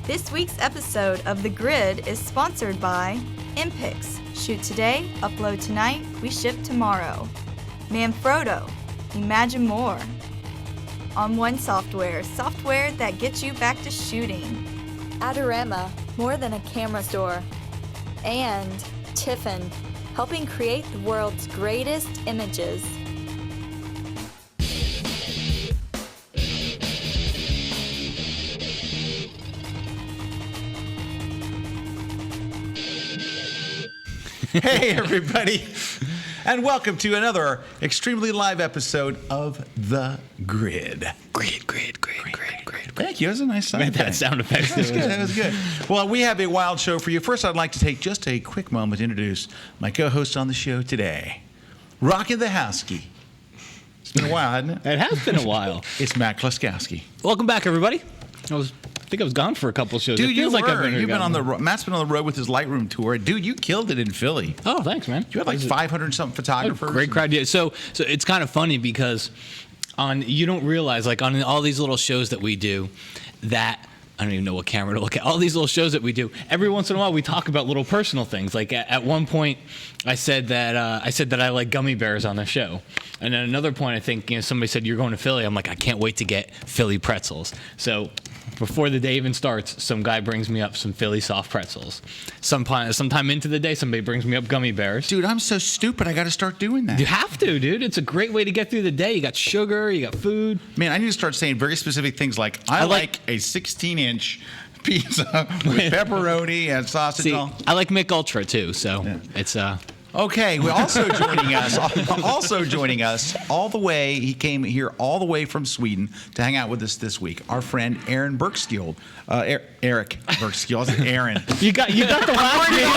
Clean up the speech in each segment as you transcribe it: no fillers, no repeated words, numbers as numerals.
This week's episode of The Grid is sponsored by Impix. Shoot today, upload tonight, we ship tomorrow. Manfrotto. Imagine more. On One Software that gets you back to shooting. Adorama, more than a camera store. And Tiffin, helping create the world's greatest images. Hey, everybody, and welcome to another extremely live episode of The Grid. Grid. Thank you. That was a nice sound. That sound effect. That was good. Well, we have a wild show for you. First, I'd like to take just a quick moment to introduce my co-host on the show today, Rockin' the Houseky. It's been a while, hasn't it? It has been a while. It's Matt Kluskowski. Welcome back, everybody. I think I was gone for a couple shows. Dude, it feels like I've been You've been on the road. Matt's been on the road with his Lightroom tour. Dude, you killed it in Philly. Oh, thanks, man. You had like 500-something photographers. Great crowd. Yeah. So it's kind of funny because you don't realize, like, on all these little shows that we do, that I don't even know what camera to look at. All these little shows that we do, every once in a while we talk about little personal things. Like at one point, I said that I like gummy bears on the show, and at another point, I think somebody said you're going to Philly. I'm like, I can't wait to get Philly pretzels. So before the day even starts, some guy brings me up some Philly soft pretzels. Sometime into the day, somebody brings me up gummy bears. Dude, I'm so stupid. I got to start doing that. You have to, dude. It's a great way to get through the day. You got sugar, you got food. Man, I need to start saying very specific things like, I like a 16-inch pizza with pepperoni and sausage. See, and all. I like Mick Ultra too, so Yeah. it's Okay, we're also joining us all the way. He came here all the way from Sweden to hang out with us this week. Our friend Erik Bernskiold. Erik Bernskiold. Aaron. You got the last name.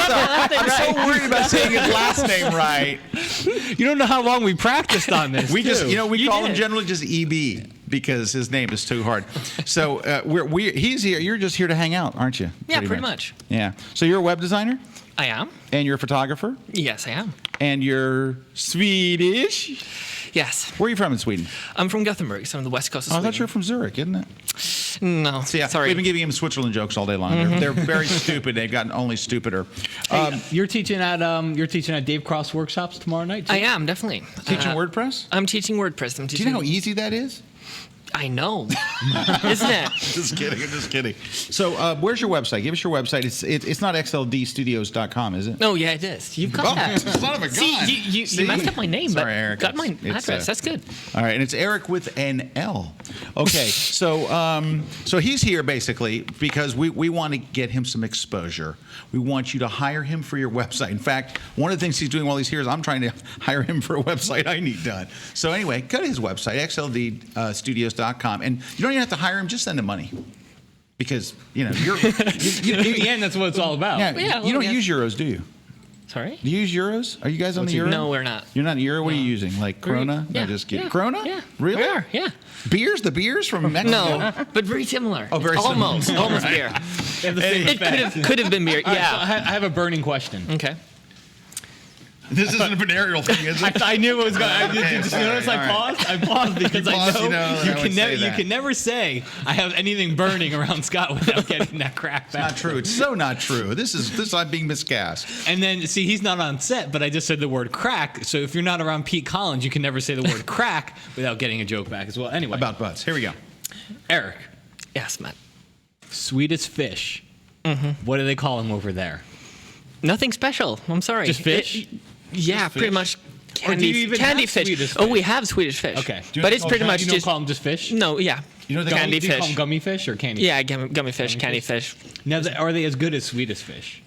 I'm so worried about saying his last name right. You don't know how long we practiced on this. We just, we call him did. generally just EB because his name is too hard. So he's here. You're just here to hang out, aren't you? Yeah, pretty much. Yeah. So you're a web designer? I am. And you're a photographer? Yes, I am. And you're Swedish? Yes. Where are you from in Sweden? I'm from Gothenburg, so on the west coast of I Sweden. thought you were from Zurich, isn't it? No, So, yeah, sorry. we've been giving him Switzerland jokes all day long. They're very stupid. They've gotten only stupider. You're teaching at Dave Cross workshops tomorrow night, too? I am, definitely. Teaching WordPress? I'm teaching WordPress. Do you know how easy that is? I know. Isn't it? Just kidding. So where's your website? Give us your website. It's not xldstudios.com, is it? No, yeah, it is. You've got that. Son of a gun. See, you messed up my name, Sorry, but Eric. got my It's, address. That's good. All right, and it's Eric with an L. Okay, so he's here basically because we want to get him some exposure. We want you to hire him for your website. In fact, one of the things he's doing while he's here is I'm trying to hire him for a website I need done. So anyway, go to his website, xldstudios.com, and you don't even have to hire him, just send him money. Because, you're... In the end, that's what it's all about. Yeah, you don't use euros, do you? Sorry? Do you use euros? Are you guys on the euro? No, we're not. You're not euro? What are you using? Like Krona? Yeah. No, just kidding. Yeah. Krona? Yeah. Really? We are, yeah. The beers from Mexico? No, but very similar. Oh, very similar. Almost beer. They have the same It effect. could have been beer. All right, so Yeah. I have a burning question. Okay. This isn't a venereal thing, is it? I knew it was going to. Okay, Did you all notice right, I all right. paused? I paused because paused, I know, that I would say that. you can never say I have anything burning around Scott without getting that crack back. Not true. It's so not true. This I'm being miscast. And then, see, he's not on set, but I just said the word crack. So if you're not around Pete Collins, you can never say the word crack without getting a joke back as well. Anyway. About butts. Here we go. Eric, Yes, Matt. Swedish Fish. Mm-hmm. What do they call him over there? Nothing special. I'm sorry. Just fish? Yeah, pretty much Or do you even candy have fish. Swedish Oh, fish? we have Swedish fish. Okay. But it's pretty much You don't just... call them just fish? No, yeah. You know the candy Do you call fish. them gummy fish or candy Yeah, gummy fish, candy fish. Now, are they as good as Swedish Fish?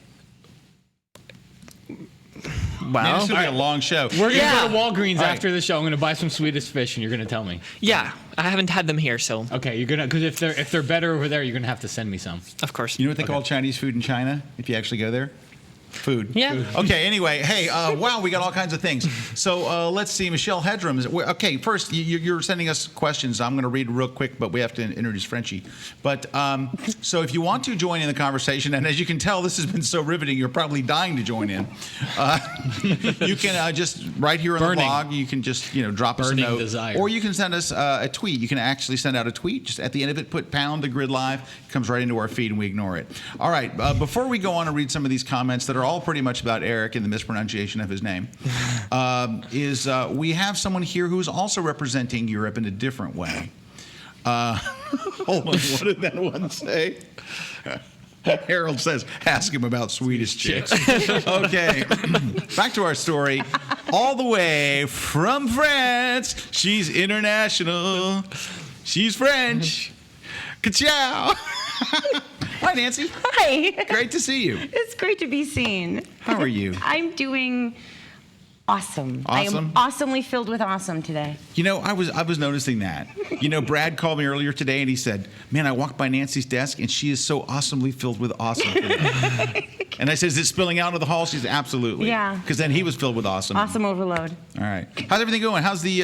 Man, this is going to be a long show. We're going to Yeah. go to Walgreens All right. after the show. I'm going to buy some Swedish Fish, and you're going to tell me. Yeah, I haven't had them here, so Okay, you're gonna because if they're better over there, you're gonna have to send me some. of course. You know what they call Chinese food in China, if you actually go there? Food. Yeah. Okay. Anyway, hey, wow, we got all kinds of things. So let's see. Michelle Hedrum. Okay. First, you're sending us questions. I'm going to read real quick, but we have to introduce Frenchie. But so if you want to join in the conversation, and as you can tell, this has been so riveting, you're probably dying to join in. You can just right here on the blog. You can just drop us a note, desire. or you can send us a tweet. You can actually send out a tweet. Just at the end of it, put pound the grid live. It comes right into our feed, and we ignore it. All right. Before we go on and read some of these comments that are all pretty much about Erik and the mispronunciation of his name, we have someone here who's also representing Europe in a different way. Hold on, what did that one say? Harold says, ask him about Swedish chicks. Okay, back to our story. All the way from France, she's international. She's French. Ka-chow. Hi, Nancy. Hi. Great to see you. It's great to be seen. How are you? I'm doing awesome. I Awesome? am awesomely filled with awesome today. I was noticing that. Brad called me earlier today and he said, man, I walked by Nancy's desk and she is so awesomely filled with awesome. And I said, is it spilling out of the hall? She said, absolutely. Yeah. Because then he was filled with awesome. Awesome overload. All right. How's everything going? How's the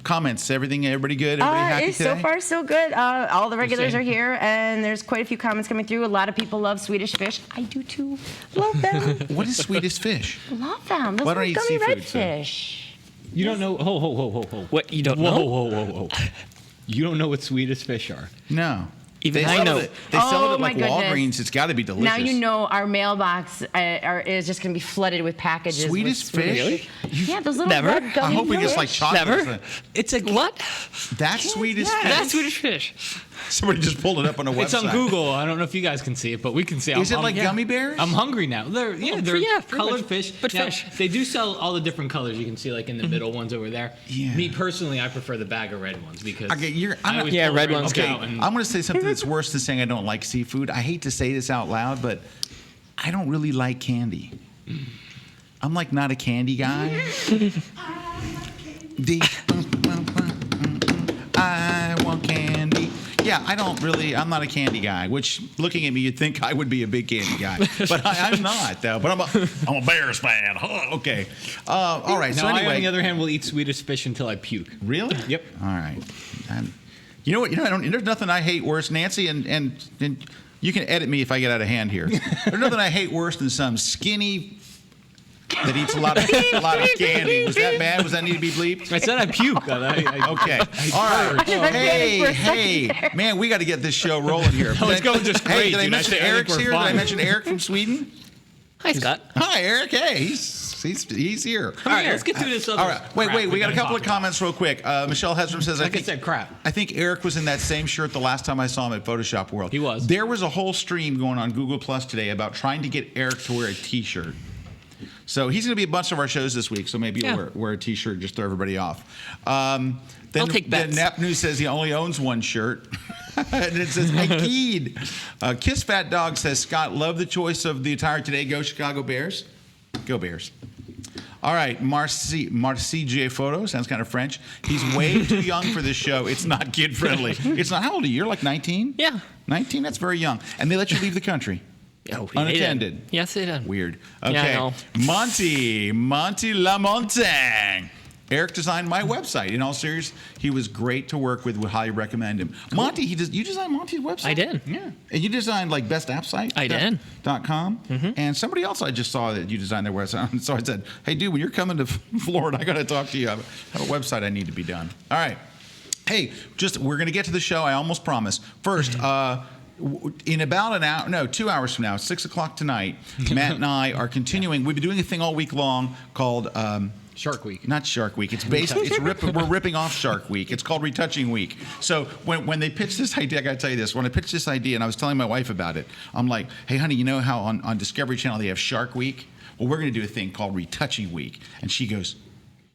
comments? Everybody good? Everybody happy It's today? so far so good. All the regulars are here, and there's quite a few comments coming through. A lot of people love Swedish Fish. I do too. Love them. What is Swedish Fish? Love them. Those Why don't I are eat gummy seafood, red so- fish. You don't know? Ho. What, you don't Whoa, know? whoa. You don't know what Swedish fish are? No. Even They I sell know. it- They sell it Oh, at my like goodness. Walgreens. It's got to be delicious. Now you know our mailbox is just going to be flooded with packages. Swedish with fish? Really? Yeah, those little Never. red I gummy hope we just like fish. chocolate. Never. It's a what? That's Swedish Yeah. fish. That's Swedish fish. Somebody just pulled it up on a website. It's on Google. I don't know if you guys can see it, but we can see it. Is it like gummy bears? I'm hungry now. They're pretty colored much. fish. But Now, fish. They do sell all the different colors. You can see like in the middle ones over there. Yeah. Me personally, I prefer the bag of red ones because Okay, I always Yeah, pull the red ones Okay, out and- I'm going to say something that's worse than saying I don't like seafood. I hate to say this out loud, but I don't really like candy. I'm like not a candy guy. I want candy. Yeah, I'm not a candy guy, which looking at me, you'd think I would be a big candy guy. But I'm not, though. But I'm a Bears fan. Okay. All right, so Now, I, on anyway. the other hand, will eat Swedish fish until I puke. Really? Yep. All right. You know what? There's nothing I hate worse, Nancy, and you can edit me if I get out of hand here. There's nothing I hate worse than some skinny that eats a lot of candy. Was that bad? Was that need to be bleeped? I said I puke. Okay. All right. Hey, man, we got to get this show rolling here. No, it's going just Hey, great, did I dude. mention I think Eric's we're here? Did I fine. mention Erik from Sweden? Hi, Scott. Hi, Erik. Hey, he's here. All right, let's get through this other All right, wait. crap We got a gotta couple of talk about. comments real quick. Michelle Hedrum says, Like I said, crap. I think Erik was in that same shirt the last time I saw him at Photoshop World. He was. There was a whole stream going on Google Plus today about trying to get Erik to wear a T-shirt. So he's going to be a bunch of our shows this week. So maybe Yeah. you'll wear a T-shirt, just throw everybody off. Then take bets. NAPP News says he only owns one shirt. And it says, I keyed. Kiss Fat Dog says, Scott, love the choice of the attire today. Go Chicago Bears. Go Bears. All right, Marcy J Photo, sounds kind of French. He's way too young for this show. It's not kid friendly. It's not. How old are you? You're like 19? Yeah. 19? That's very young. And they let you leave the country. Oh, Unattended. Yes, they did. Weird. Yeah, I Okay. know. Monty Lamontagne. Erik designed my website. In all seriousness, he was great to work with. Would highly recommend him. Monty, you designed Monty's website? I did. Yeah. And you designed like best app site? I did. .com. And somebody else I just saw that you designed their website. So I said, hey, dude, when you're coming to Florida, I got to talk to you. I have a website I need to be done. All right. Hey, we're going to get to the show. I almost promised. First, in about 2 hours from now, 6 o'clock tonight, Matt and I are continuing. We've been doing a thing all week long called Shark Week. Not Shark Week. It's based. We're ripping off Shark Week. It's called Retouching Week. So when they pitched this idea, I got to tell you this. When I pitched this idea, and I was telling my wife about it, I'm like, hey, honey, you know how on Discovery Channel they have Shark Week? Well, we're going to do a thing called Retouching Week. And she goes,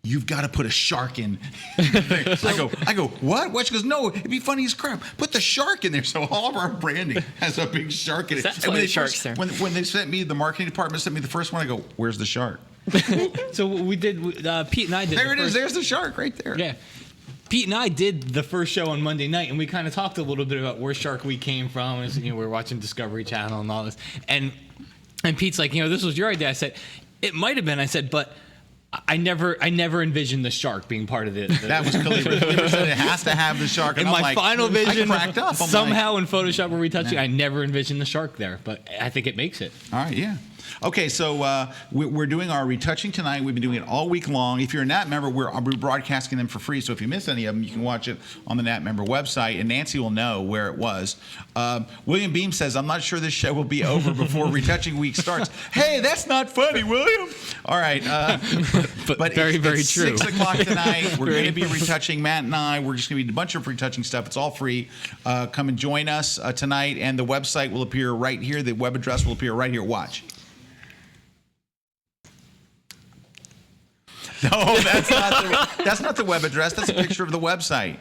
you've got to put a shark in. I go, what? She goes, no, it'd be funny as crap. Put the shark in there. So all of our branding has a big shark in it. That's And why the shark's there. when they sent me, the marketing department sent me the first one, I go, where's the shark? So we did. Pete and I did. There the it is. first- There's the shark right there. Yeah. Pete and I did the first show on Monday night, and we kind of talked a little bit about where Shark Week came from. And, we were watching Discovery Channel and all this. And Pete's like, this was your idea. I said, it might have been. I said, but I never envisioned the shark being part of it. That was Khalid. It has to have the shark. And in I'm my like, final vision, I cracked up. somehow in Photoshop or retouching, I never envisioned the shark there, but I think it makes it. All right, yeah. Okay, so we're doing our retouching tonight. We've been doing it all week long. If you're a NAPP member, we're broadcasting them for free. So if you miss any of them, you can watch it on the NAPP member website, and Nancy will know where it was. William Beam says, I'm not sure this show will be over before retouching week starts. Hey, that's not funny, William. All right. But very, very it's true. 6 o'clock tonight. We're going to be retouching, Matt and I. We're just going to be a bunch of retouching stuff. It's all free. Come and join us tonight, and the website will appear right here. The web address will appear right here. Watch. No, that's not the web address. That's a picture of the website.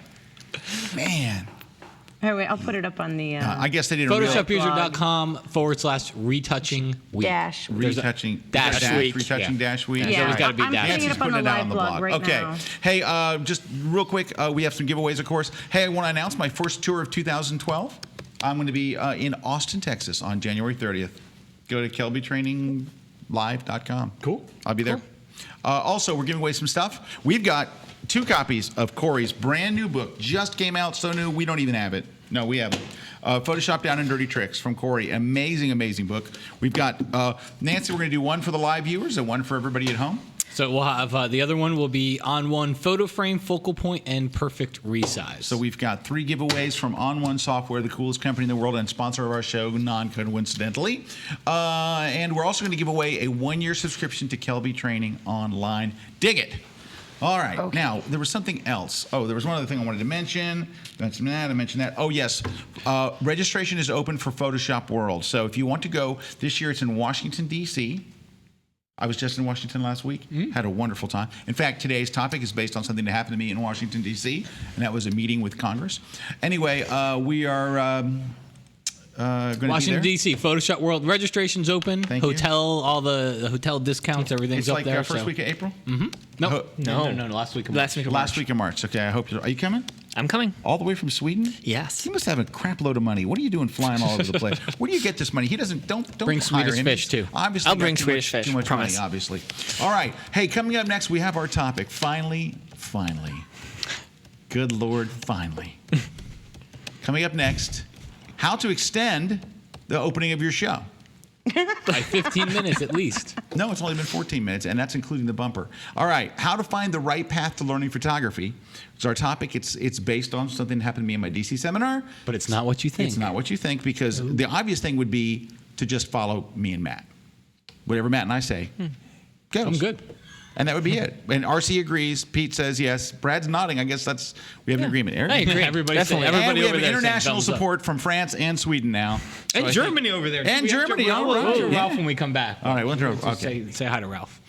Man. Oh, wait, I'll put it up on the I guess they didn't realize. PhotoshopUser.com/retouching week. dash. Retouching week. Retouching dash week. Yeah. There's always gotta be I'm dash. putting it up on the live blog right Okay. now. Hey, just real quick, we have some giveaways, of course. Hey, I want to announce my first tour of 2012. I'm going to be in Austin, Texas on January 30th. Go to KelbyTrainingLive.com. Cool. I'll be there. Also, we're giving away some stuff. We've got 2 copies of Corey's brand new book. Just came out, so new, we don't even have it. No, we haven't. Photoshop Down and Dirty Tricks from Corey. Amazing, amazing book. We've got, Nancy, we're going to do one for the live viewers and one for everybody at home. So we'll have the other one will be On One Photo Frame, Focal Point, and Perfect Resize. So we've got 3 giveaways from On One Software, the coolest company in the world and sponsor of our show, non-coincidentally. And we're also going to give away a 1-year subscription to Kelby Training Online. Dig it. All right. Okay. Now, there was something else. Oh, there was one other thing I wanted to mention. I mentioned that. Oh, yes. Registration is open for Photoshop World. So if you want to go, this year it's in Washington, D.C., I was just in Washington last week. Had a wonderful time. In fact, today's topic is based on something that happened to me in Washington, D.C., and that was a meeting with Congress. Anyway, we are going to be there. Washington, D.C., Photoshop World. Registration's open. Thank you. All the hotel discounts, everything's It's up like there. first week of April? No, No. last week of March. Last week of March. Okay, I hope you're... Are you coming? I'm coming. All the way from Sweden? Yes. You must have a crap load of money. What are you doing flying all over the place? Where do you get this money? He doesn't. Don't Bring hire Swedish him. fish, He's too. Obviously, I'll got bring too Swedish much, fish, Too much promise. money, obviously. All right. Hey, coming up next, we have our topic. Finally. Good Lord, finally. Coming up next, how to extend the opening of your show. By 15 minutes at least. No, it's only been 14 minutes, and that's including the bumper. All right, how to find the right path to learning photography. It's our topic. It's based on something that happened to me in my DC seminar. But it's not what you think. It's not what you think, because the obvious thing would be to just follow me and Matt. Whatever Matt and I say goes. I'm good. And that would be it. And RC agrees. Pete says yes. Brad's nodding. I guess we have an agreement. Eric? I agree. Everybody Definitely. say- And we have over there saying international thumbs up. support from France and Sweden now. And Germany over there. And We have to- Germany, all We'll right. do Yeah. Ralph when we come back. All right, we'll do- Just okay. Say hi to Ralph.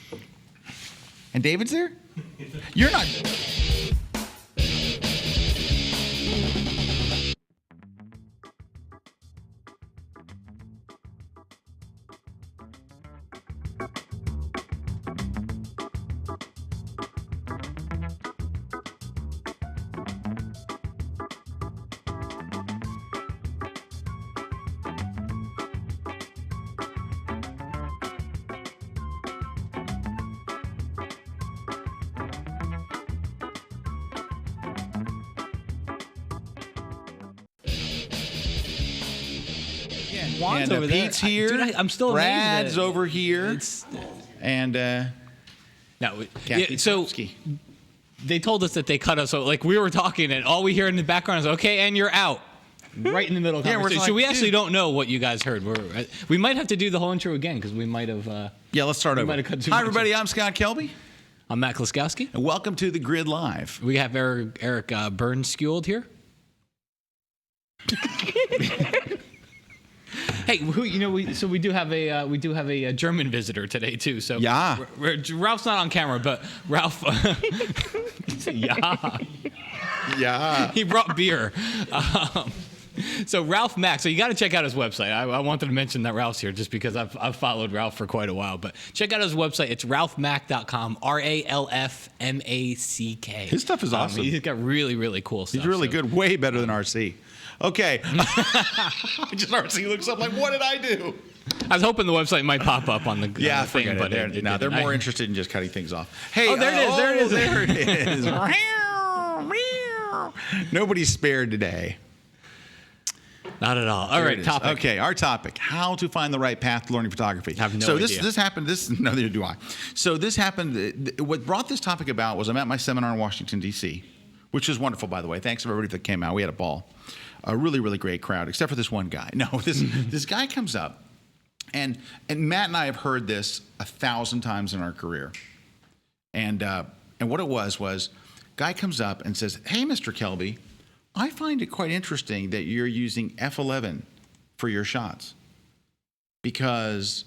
And David's there? You're not. Juan's and over there. Pete's here. Dude, I'm still amazed Brad's that- over here. It's, And no, Kathy so Trubsky. they told us that they cut us. So like we were talking, and all we hear in the background is "Okay," and you're out. Right in the middle of the Yeah, we're conversation. like, So we actually dude. don't know what you guys heard. We might have to do the whole intro again because we might have. Yeah, let's start over. might have cut too Hi, much. everybody. I'm Scott Kelby, I'm Matt Kliskowski. and welcome to the Grid Live. We have Erik Bernskiold here. Hey, we do have a German visitor today too. So Yeah. Ralph's not on camera, but Ralph. Yeah. Yeah. He brought beer. So Ralph Mack. So you got to check out his website. I wanted to mention that Ralph's here just because I've followed Ralph for quite a while. But check out his website. It's ralphmack.com. RALFMACK. His stuff is awesome. He's got really, really cool stuff. He's really good. Way better than RC. Okay. Just RC looks up like, what did I do? I was hoping the website might pop up on the Yeah, on the thing, forget but it. They're more interested in just cutting things off. Hey, Oh, there it is. There it is. There it is. Nobody's spared today. Not at all. All There right, it is. topic. Okay, our topic: how to find the right path to learning photography. I have no so idea. this happened. Neither do I. So this happened. What brought this topic about was I'm at my seminar in Washington D.C., which was wonderful, by the way. Thanks to everybody that came out. We had a ball. A really, really great crowd, except for this one guy. No, this guy comes up, and Matt and I have heard this 1,000 times in our career. And what it was guy comes up and says, "Hey, Mr. Kelby, I find it quite interesting that you're using f11 for your shots, because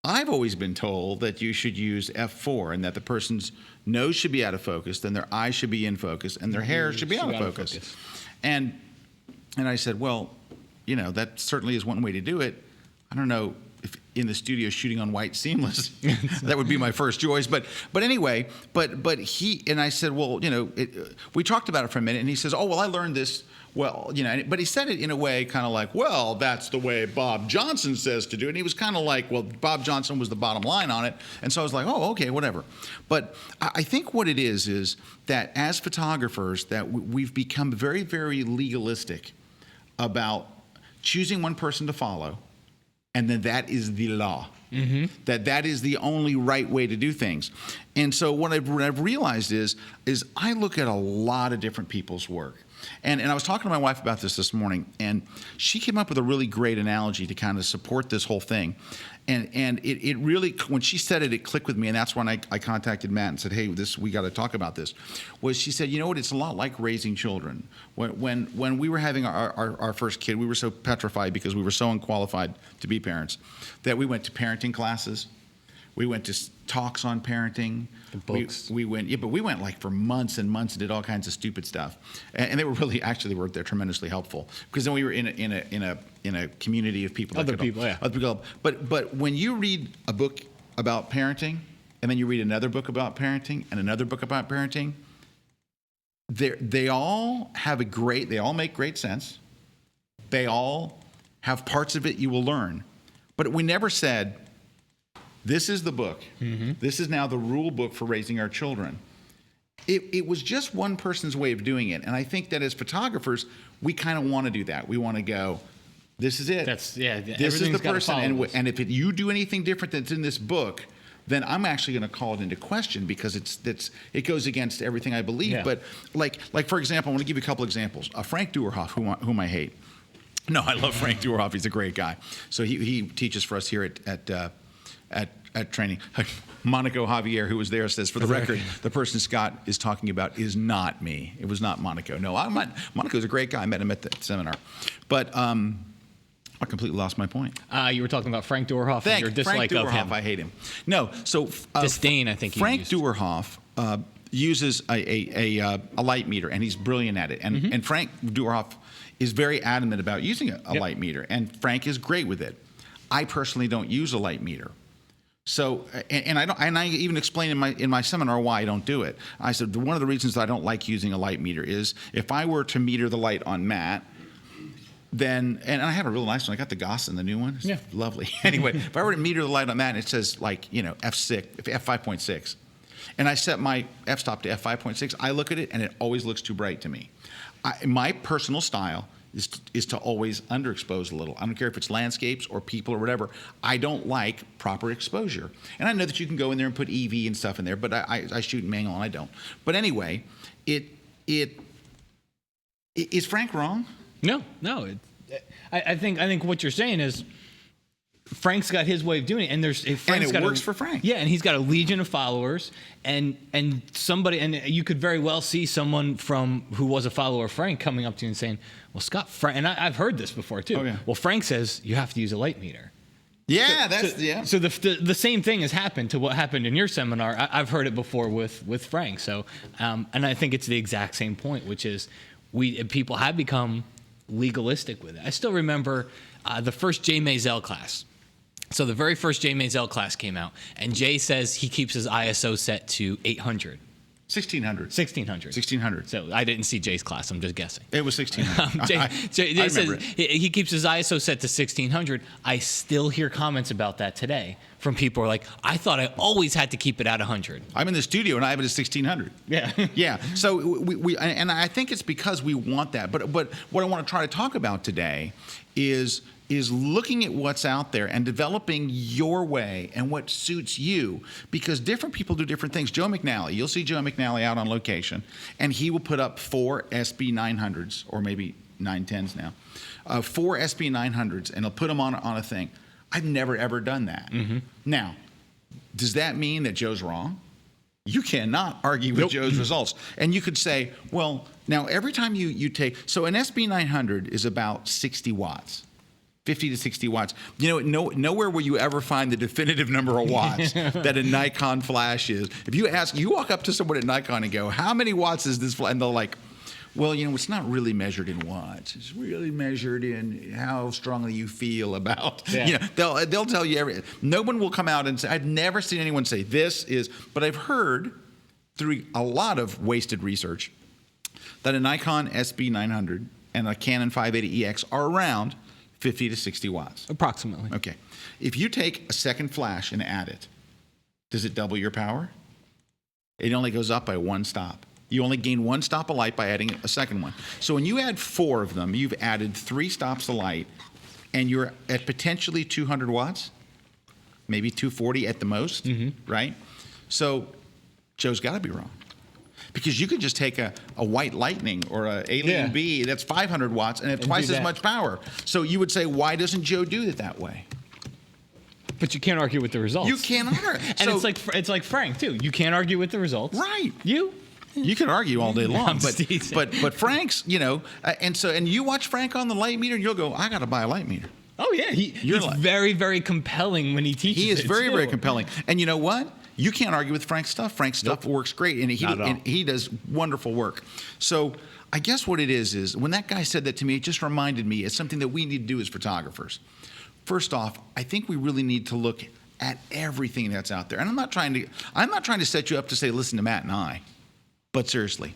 I've always been told that you should use f4 and that the person's nose should be out of focus, then their eyes should be in focus, and their hair should be out of focus." And I said, well, that certainly is one way to do it. I don't know if in the studio shooting on white seamless, that would be my first choice. But anyway, but he, and I said, well, we talked about it for a minute, and he says, oh, well, I learned this. Well, but he said it in a way kind of like, well, that's the way Bob Johnson says to do it. And he was kind of like, well, Bob Johnson was the bottom line on it. And so I was like, oh, okay, whatever. But I think what it is that as photographers, that we've become very, very legalistic about choosing one person to follow, and then that is the law. Mm-hmm. That is the only right way to do things. And so what I've realized is I look at a lot of different people's work. And I was talking to my wife about this morning, and she came up with a really great analogy to kind of support this whole thing. And it really, when she said it, it clicked with me, and that's when I contacted Matt and said, hey, we got to talk about this. Was she said, you know what, it's a lot like raising children. When we were having our first kid, we were so petrified because we were so unqualified to be parents that we went to parenting classes. We went to talks on parenting. Books. We went, but we went like for months and months and did all kinds of stupid stuff, and they were really they're tremendously helpful, because then we were in a community of people. Other people. But when you read a book about parenting, and then you read another book about parenting, and another book about parenting, they all make great sense. They all have parts of it you will learn, but we never said, this is the book. Mm-hmm. This is now the rule book for raising our children. It was just one person's way of doing it. And I think that as photographers, we kind of want to do that. We want to go, this is it. This is the person. And if you do anything different that's in this book, then I'm actually going to call it into question, because it goes against everything I believe. Yeah. But like for example, I want to give you a couple examples. Frank Duerhoff, whom I hate. No, I love Frank Duerhoff. He's a great guy. So he teaches for us here at training. Monaco Javier, who was there, says, for the record, the person Scott is talking about is not me. It was not Monaco. No, Monaco's a great guy. I met him at the seminar. But I completely lost my point. You were talking about Frank Duerhoff and your dislike Frank Duerhoff, of him. I hate him. No, so disdain, I think. Frank Duerhoff uses a light meter, and he's brilliant at it. And Frank Duerhoff is very adamant about using a light meter, and Frank is great with it. I personally don't use a light meter. So, and I even explained in my seminar why I don't do it. I said one of the reasons that I don't like using a light meter is if I were to meter the light on Matt, then, and I have a real nice one. I got the Gossen, the new one. It's lovely. Anyway, if I were to meter the light on Matt, it says f5.6, and I set my f-stop to f5.6. I look at it and it always looks too bright to me. My personal style is to always underexpose a little. I don't care if it's landscapes or people or whatever. I don't like proper exposure. And I know that you can go in there and put EV and stuff in there, but I shoot in manual and I don't. But anyway, is Frank wrong? No. I think what you're saying is Frank's got his way of doing it, and it works for Frank. Yeah, and he's got a legion of followers, and you could very well see someone who was a follower of Frank coming up to you and saying, "Well, Frank," and I've heard this before too. Oh, yeah. Well, Frank says you have to use a light meter. Yeah, So the same thing has happened to what happened in your seminar. I've heard it before with Frank. So, and I think it's the exact same point, which is people have become legalistic with it. I still remember the first Jay Maisel class. So the very first Jay Maisel class came out, and Jay says he keeps his ISO set to 800. 1600. 1600. 1600. So I didn't see Jay's class. I'm just guessing. It was 1600. Jay I says remember it. he keeps his ISO set to 1600. I still hear comments about that today from people who are like, I thought I always had to keep it at 100. I'm in the studio and I have it at 1600. Yeah. Yeah. So we and I think it's because we want that. But what I want to try to talk about today is looking at what's out there and developing your way and what suits you, because different people do different things. Joe McNally, you'll see Joe McNally out on location, and he will put up 4 SB 900s, or maybe 910s now, 4 SB 900s, and he'll put them on a thing. I've never, ever done that. Mm-hmm. Now, does that mean that Joe's wrong? You cannot argue with Joe's results. And you could say, well, now every time you take, so an SB 900 is about 60 watts. 50 to 60 watts. You know, nowhere will you ever find the definitive number of watts that a Nikon flash is. If you walk up to someone at Nikon and go, how many watts is this flash? And they're like, well, it's not really measured in watts. It's really measured in how strongly you feel about, they'll tell you everything. No one will come out and say, I've never seen anyone say this is, but I've heard through a lot of wasted research that a Nikon SB 900 and a Canon 580EX are around 50 to 60 watts. Approximately. Okay. If you take a second flash and add it, does it double your power? It only goes up by 1 stop. You only gain 1 stop of light by adding a second one. So when you add 4 of them, you've added 3 stops of light, and you're at potentially 200 watts, maybe 240 at the most, right? So Joe's got to be wrong. Because you could just take a white lightning or a alien B that's 500 watts and have twice as much power. So you would say, why doesn't Joe do it that way? But you can't argue with the results. You can't argue. And it's like Frank too. You can't argue with the results. Right. You can argue all day long, but Frank's, and you watch Frank on the light meter and you'll go, I got to buy a light meter. Oh yeah, he's very, very compelling when he teaches. He is very, very compelling. And you know what? You can't argue with Frank's stuff. Frank's stuff works great, and he does wonderful work. So I guess what it is when that guy said that to me, it just reminded me it's something that we need to do as photographers. First off, I think we really need to look at everything that's out there. And I'm not trying to set you up to say, listen to Matt and I. But seriously,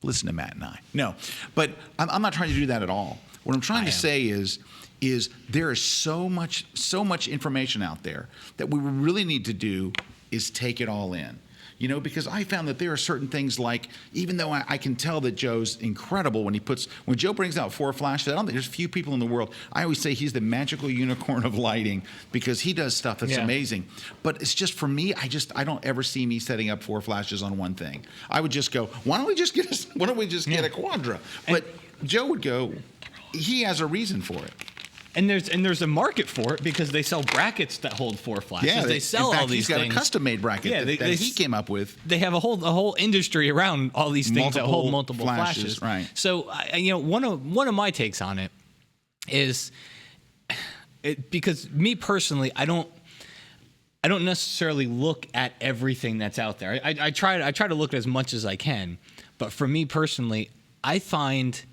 listen to Matt and I. No, but I'm not trying to do that at all. What I'm trying to say is there is so much information out there that we really need to do is take it all in. Because I found that there are certain things like, even though I can tell that Joe's incredible when Joe brings out 4 flashes, I don't think there's few people in the world. I always say he's the magical unicorn of lighting because he does stuff that's amazing. But it's just, for me, I don't ever see me setting up 4 flashes on one thing. I would just go, why don't we just get a Quadra? But Joe would go, he has a reason for it. And there's a market for it because they sell brackets that hold 4 flashes. Yeah, they sell all these things. He's got a custom-made bracket that he came up with. They have a whole industry around all these things that hold multiple flashes. Right. So one of my takes on it is because me personally, I don't necessarily look at everything that's out there. I try to look at as much as I can, but for me personally, I find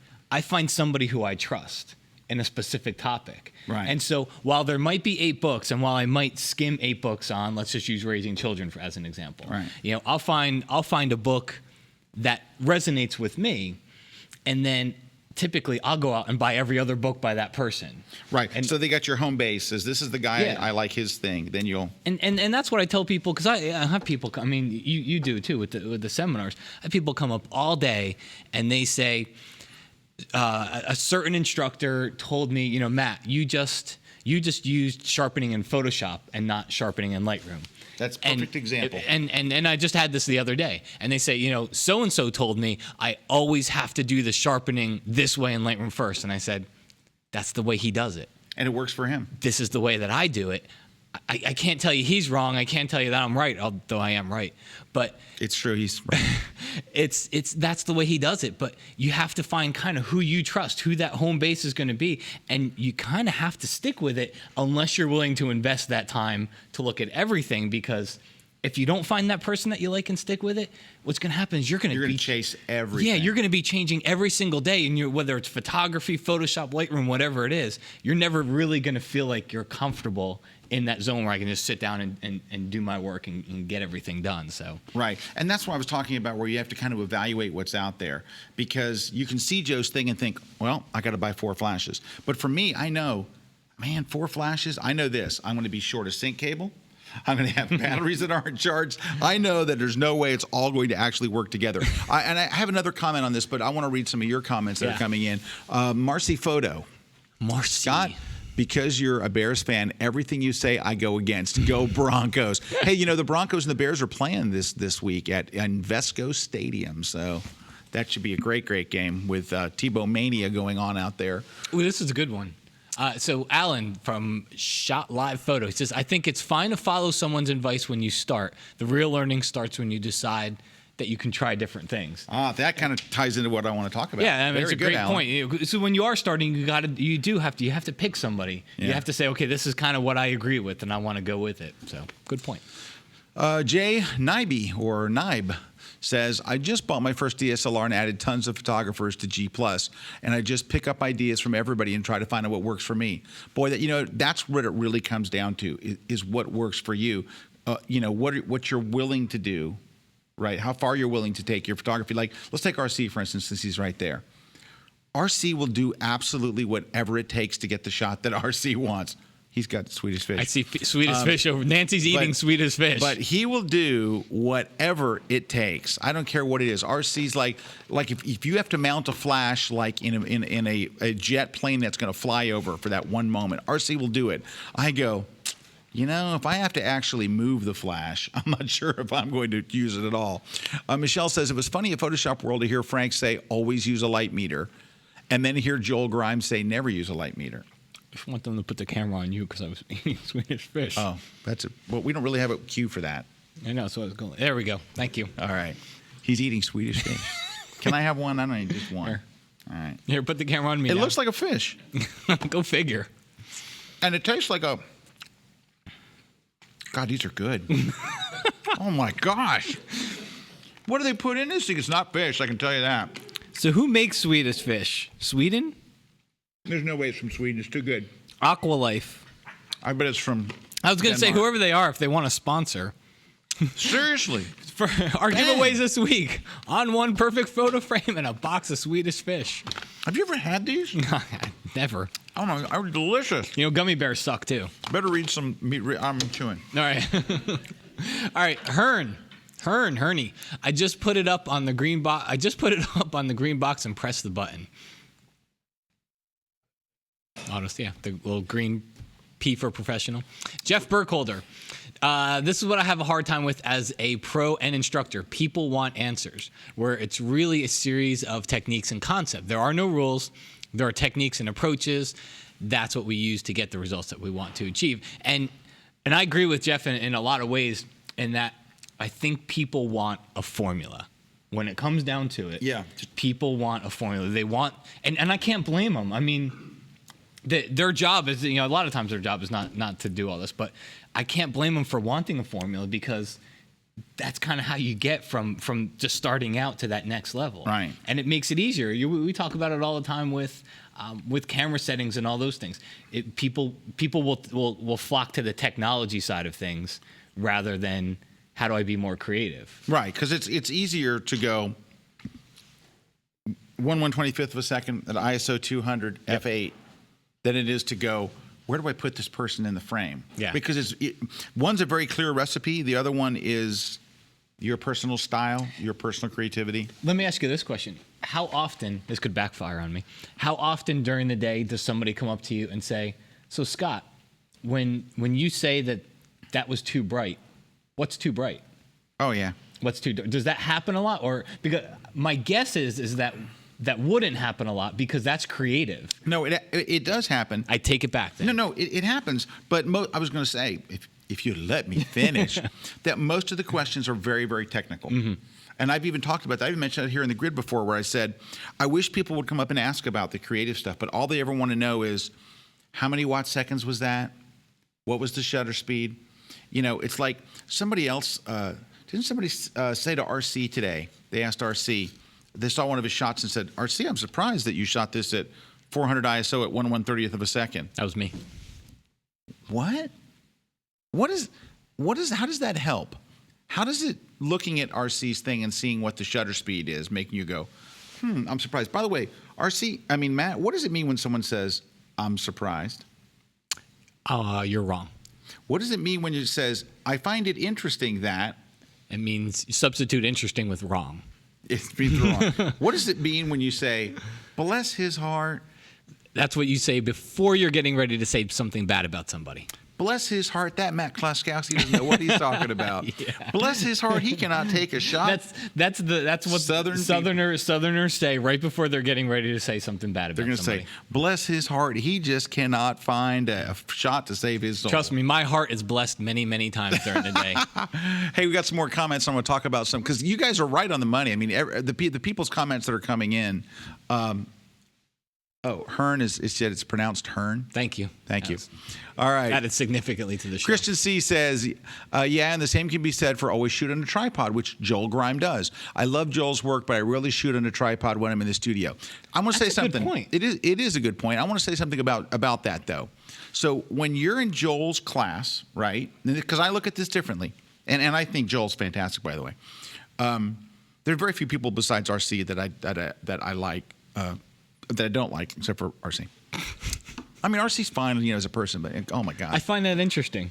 somebody who I trust in a specific topic. Right. And so while there might be 8 books, and while I might skim 8 books on, let's just use Raising Children as an example. Right. I'll find a book that resonates with me, and then typically I'll go out and buy every other book by that person. Right. And so they got your home base. Says this is the guy I like his thing. Then you'll and that's what I tell people, because I have people. I mean, you do too with the seminars. I have people come up all day and they say, a certain instructor told me, Matt, you just used sharpening in Photoshop and not sharpening in Lightroom. That's a perfect example. And I just had this the other day, and they say, so-and-so told me I always have to do the sharpening this way in Lightroom first. And I said, that's the way he does it. And it works for him. This is the way that I do it. I can't tell you he's wrong. I can't tell you that I'm right, although I am right. But it's true, he's right. it's that's the way he does it. But you have to find kind of who you trust, who that home base is going to be, and you kind of have to stick with it unless you're willing to invest that time to look at everything, because if you don't find that person that you like and stick with it, what's going to happen is you're going to chase everything. Yeah, you're going to be changing every single day, and whether it's photography, Photoshop, Lightroom, whatever it is, you're never really going to feel like you're comfortable in that zone where I can just sit down and do my work and get everything done. So right, and that's what I was talking about, where you have to kind of evaluate what's out there, because you can see Joe's thing and think, well, I got to buy 4 flashes. But for me, I know, man, 4 flashes. I know this. I'm going to be short a sync cable. I'm going to have batteries that aren't charged. I know that there's no way it's all going to actually work together. And I have another comment on this, but I want to read some of your comments that are coming in. Marcy Photo. Marcy. Scott, because you're a Bears fan, everything you say I go against. Go Broncos. Hey, the Broncos and the Bears are playing this week at Invesco Stadium, so that should be a great game with Tebow Mania going on out there. Well, this is a good one. So Alan from Shot Live Photo, he says, I think it's fine to follow someone's advice when you start. The real learning starts when you decide that you can try different things. That kind of ties into what I want to talk about. Yeah, I mean, it's a great Alan. point. So when you are starting, you have to pick somebody. Yeah. You have to say, okay, this is kind of what I agree with, and I want to go with it. So good point. Jay Nybe, or Nybe, says, I just bought my first DSLR and added tons of photographers to G+, and I just pick up ideas from everybody and try to find out what works for me. Boy, that's what it really comes down to, is what works for you. What you're willing to do, right? How far you're willing to take your photography. Like, let's take RC, for instance, since he's right there. RC will do absolutely whatever it takes to get the shot that RC wants. He's got Swedish Fish. I see Swedish Fish over. Nancy's eating Swedish Fish. But he will do whatever it takes. I don't care what it is. RC's like if you have to mount a flash like in a jet plane that's going to fly over for that one moment, RC will do it. I go, if I have to actually move the flash, I'm not sure if I'm going to use it at all. Michelle says, it was funny in Photoshop world to hear Frank say, always use a light meter, and then hear Joel Grimes say, never use a light meter. I just want them to put the camera on you because I was eating Swedish Fish. Oh, that's it. Well, we don't really have a cue for that. I know, so I was going. There we go. Thank you. All right. He's eating Swedish Fish. Can I have one? I don't need just one. Here. All right. Here, put the camera on me. It now. looks like a fish. Go figure. And it tastes like a... God, these are good. Oh, my gosh. What do they put in this thing? It's not fish, I can tell you that. So who makes Swedish Fish? Sweden? There's no way it's from Sweden. It's too good. Aqualife. I bet it's from I was going to say, Denmark. whoever they are, if they want to sponsor. Seriously. For our giveaways this week, on one perfect photo frame and a box of Swedish Fish. Have you ever had these? Never. Oh, my, they're delicious. Gummy bears suck too. Better read some meat. I'm chewing. All right. All right, Hernie. I just put it up on the green box. And pressed the button. Honest, yeah, the little green P for professional. Jeff Burkholder. This is what I have a hard time with as a pro and instructor. People want answers, where it's really a series of techniques and concepts. There are no rules. There are techniques and approaches. That's what we use to get the results that we want to achieve. And I agree with Jeff in a lot of ways in that I think people want a formula. When it comes down to it, people want a formula. They want, and I can't blame them. I mean, their job is, a lot of times their job is not to do all this, but I can't blame them for wanting a formula because that's kind of how you get from just starting out to that next level. Right. And it makes it easier. We talk about it all the time with camera settings and all those things. People will flock to the technology side of things rather than how do I be more creative. Right, because it's easier to go 1/125th of a second at ISO 200 f8 than it is to go, where do I put this person in the frame? Yeah. Because one's a very clear recipe. The other one is your personal style, your personal creativity. Let me ask you this question. How often, this could backfire on me, how often during the day does somebody come up to you and say, so Scott, when you say that was too bright, what's too bright? Oh, yeah. What's too, does that happen a lot? Or, because my guess is that wouldn't happen a lot because that's creative. No, it does happen. I take it back then. No, it happens. But I was going to say, if you let me finish, that most of the questions are very, very technical. Mm-hmm. And I've even talked about that. I even mentioned it here in the grid before where I said, I wish people would come up and ask about the creative stuff, but all they ever want to know is, how many watt seconds was that? What was the shutter speed? it's like somebody else. Didn't somebody say to RC today? They asked RC. They saw one of his shots and said, "RC, I'm surprised that you shot this at 400 ISO at 1/130th of a second." That was me. What? How does that help? How does it, looking at RC's thing and seeing what the shutter speed is, making you go, I'm surprised. By the way, Matt, what does it mean when someone says, I'm surprised? You're wrong. What does it mean when it says, I find it interesting that? It means you substitute interesting with wrong. It means wrong. What does it mean when you say, bless his heart? That's what you say before you're getting ready to say something bad about somebody. Bless his heart, that Matt Klaskowski doesn't know what he's talking about. Bless his heart, he cannot take a shot. That's what Southerners say right before they're getting ready to say something bad about somebody. They're going to say, bless his heart, he just cannot find a shot to save his soul. Trust me, my heart is blessed many, many times during the day. Hey, we got some more comments. I'm going to talk about some, because you guys are right on the money. I mean, the people's comments that are coming in. Hearn is said it's pronounced Hearn. Thank you. Thank you. All right. Added significantly to the show. Christian C says, and the same can be said for always shoot on a tripod, which Joel Grime does. I love Joel's work, but I rarely shoot on a tripod when I'm in the studio. I want to say something. Good point. It is a good point. I want to say something about that, though. So when you're in Joel's class, right, because I look at this differently, and I think Joel's fantastic, by the way. There are very few people besides RC that I like, that I don't like, except for RC. I mean, RC's fine, as a person, but oh my God, I find that interesting.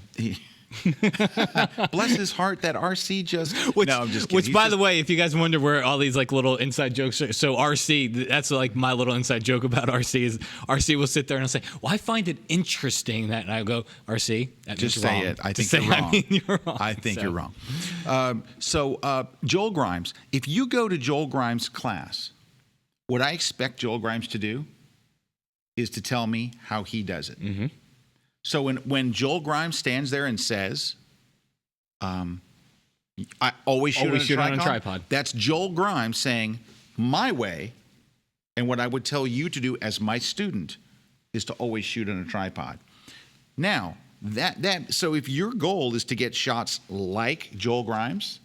Bless his heart, that RC just. No, I'm just kidding. Which, by the way, if you guys wonder where all these little inside jokes are, so RC, that's my little inside joke about RC is RC will sit there and I'll say, well, I find it interesting that, and I go, RC, that just means say wrong. it. I think say, you're wrong. I mean, you're wrong. I think you're wrong. So Joel Grimes, if you go to Joel Grimes' class, what I expect Joel Grimes to do is to tell me how he does it. Mm-hmm. So when Joel Grimes stands there and says, I always shoot on a tripod, that's Joel Grimes saying, my way, and what I would tell you to do as my student is to always shoot on a tripod. Now, so if your goal is to get shots like Joel Grimes,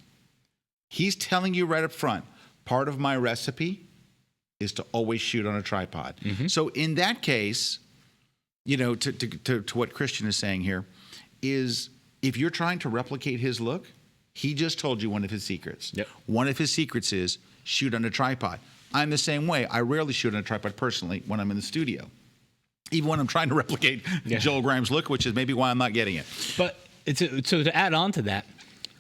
he's telling you right up front, part of my recipe is to always shoot on a tripod. Mm-hmm. So in that case, to what Christian is saying here, is if you're trying to replicate his look, he just told you one of his secrets. Yep. One of his secrets is shoot on a tripod. I'm the same way. I rarely shoot on a tripod personally when I'm in the studio, even when I'm trying to replicate Joel Grimes' look, which is maybe why I'm not getting it. But so to add on to that,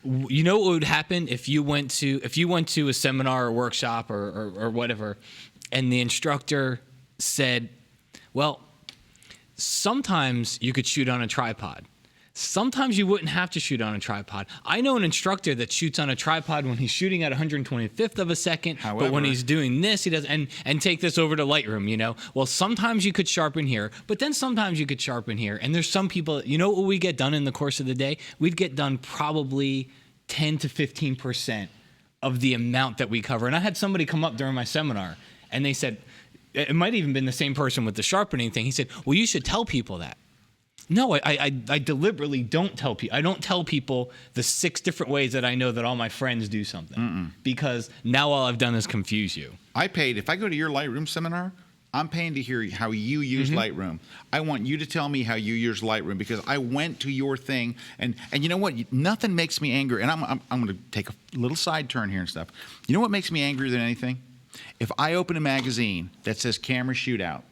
you know what would happen if you went to a seminar or workshop or whatever, and the instructor said, well, sometimes you could shoot on a tripod. Sometimes you wouldn't have to shoot on a tripod. I know an instructor that shoots on a tripod when he's shooting at 125th of a second, however, but when he's doing this, he does, and take this over to Lightroom, Well, sometimes you could sharpen here, but then sometimes you could sharpen here. And there's some people, what we get done in the course of the day? We'd get done probably 10 to 15% of the amount that we cover. And I had somebody come up during my seminar, and they said, it might even been the same person with the sharpening thing. He said, well, you should tell people that. No, I deliberately don't tell people. I don't tell people the 6 different ways that I know that all my friends do something. Because now all I've done is confuse you. If I go to your Lightroom seminar, I'm paying to hear how you use Lightroom. I want you to tell me how you use Lightroom, because I went to your thing, and you know what? Nothing makes me angry. And I'm going to take a little side turn here and stuff. You know what makes me angrier than anything? If I open a magazine that says camera shootout,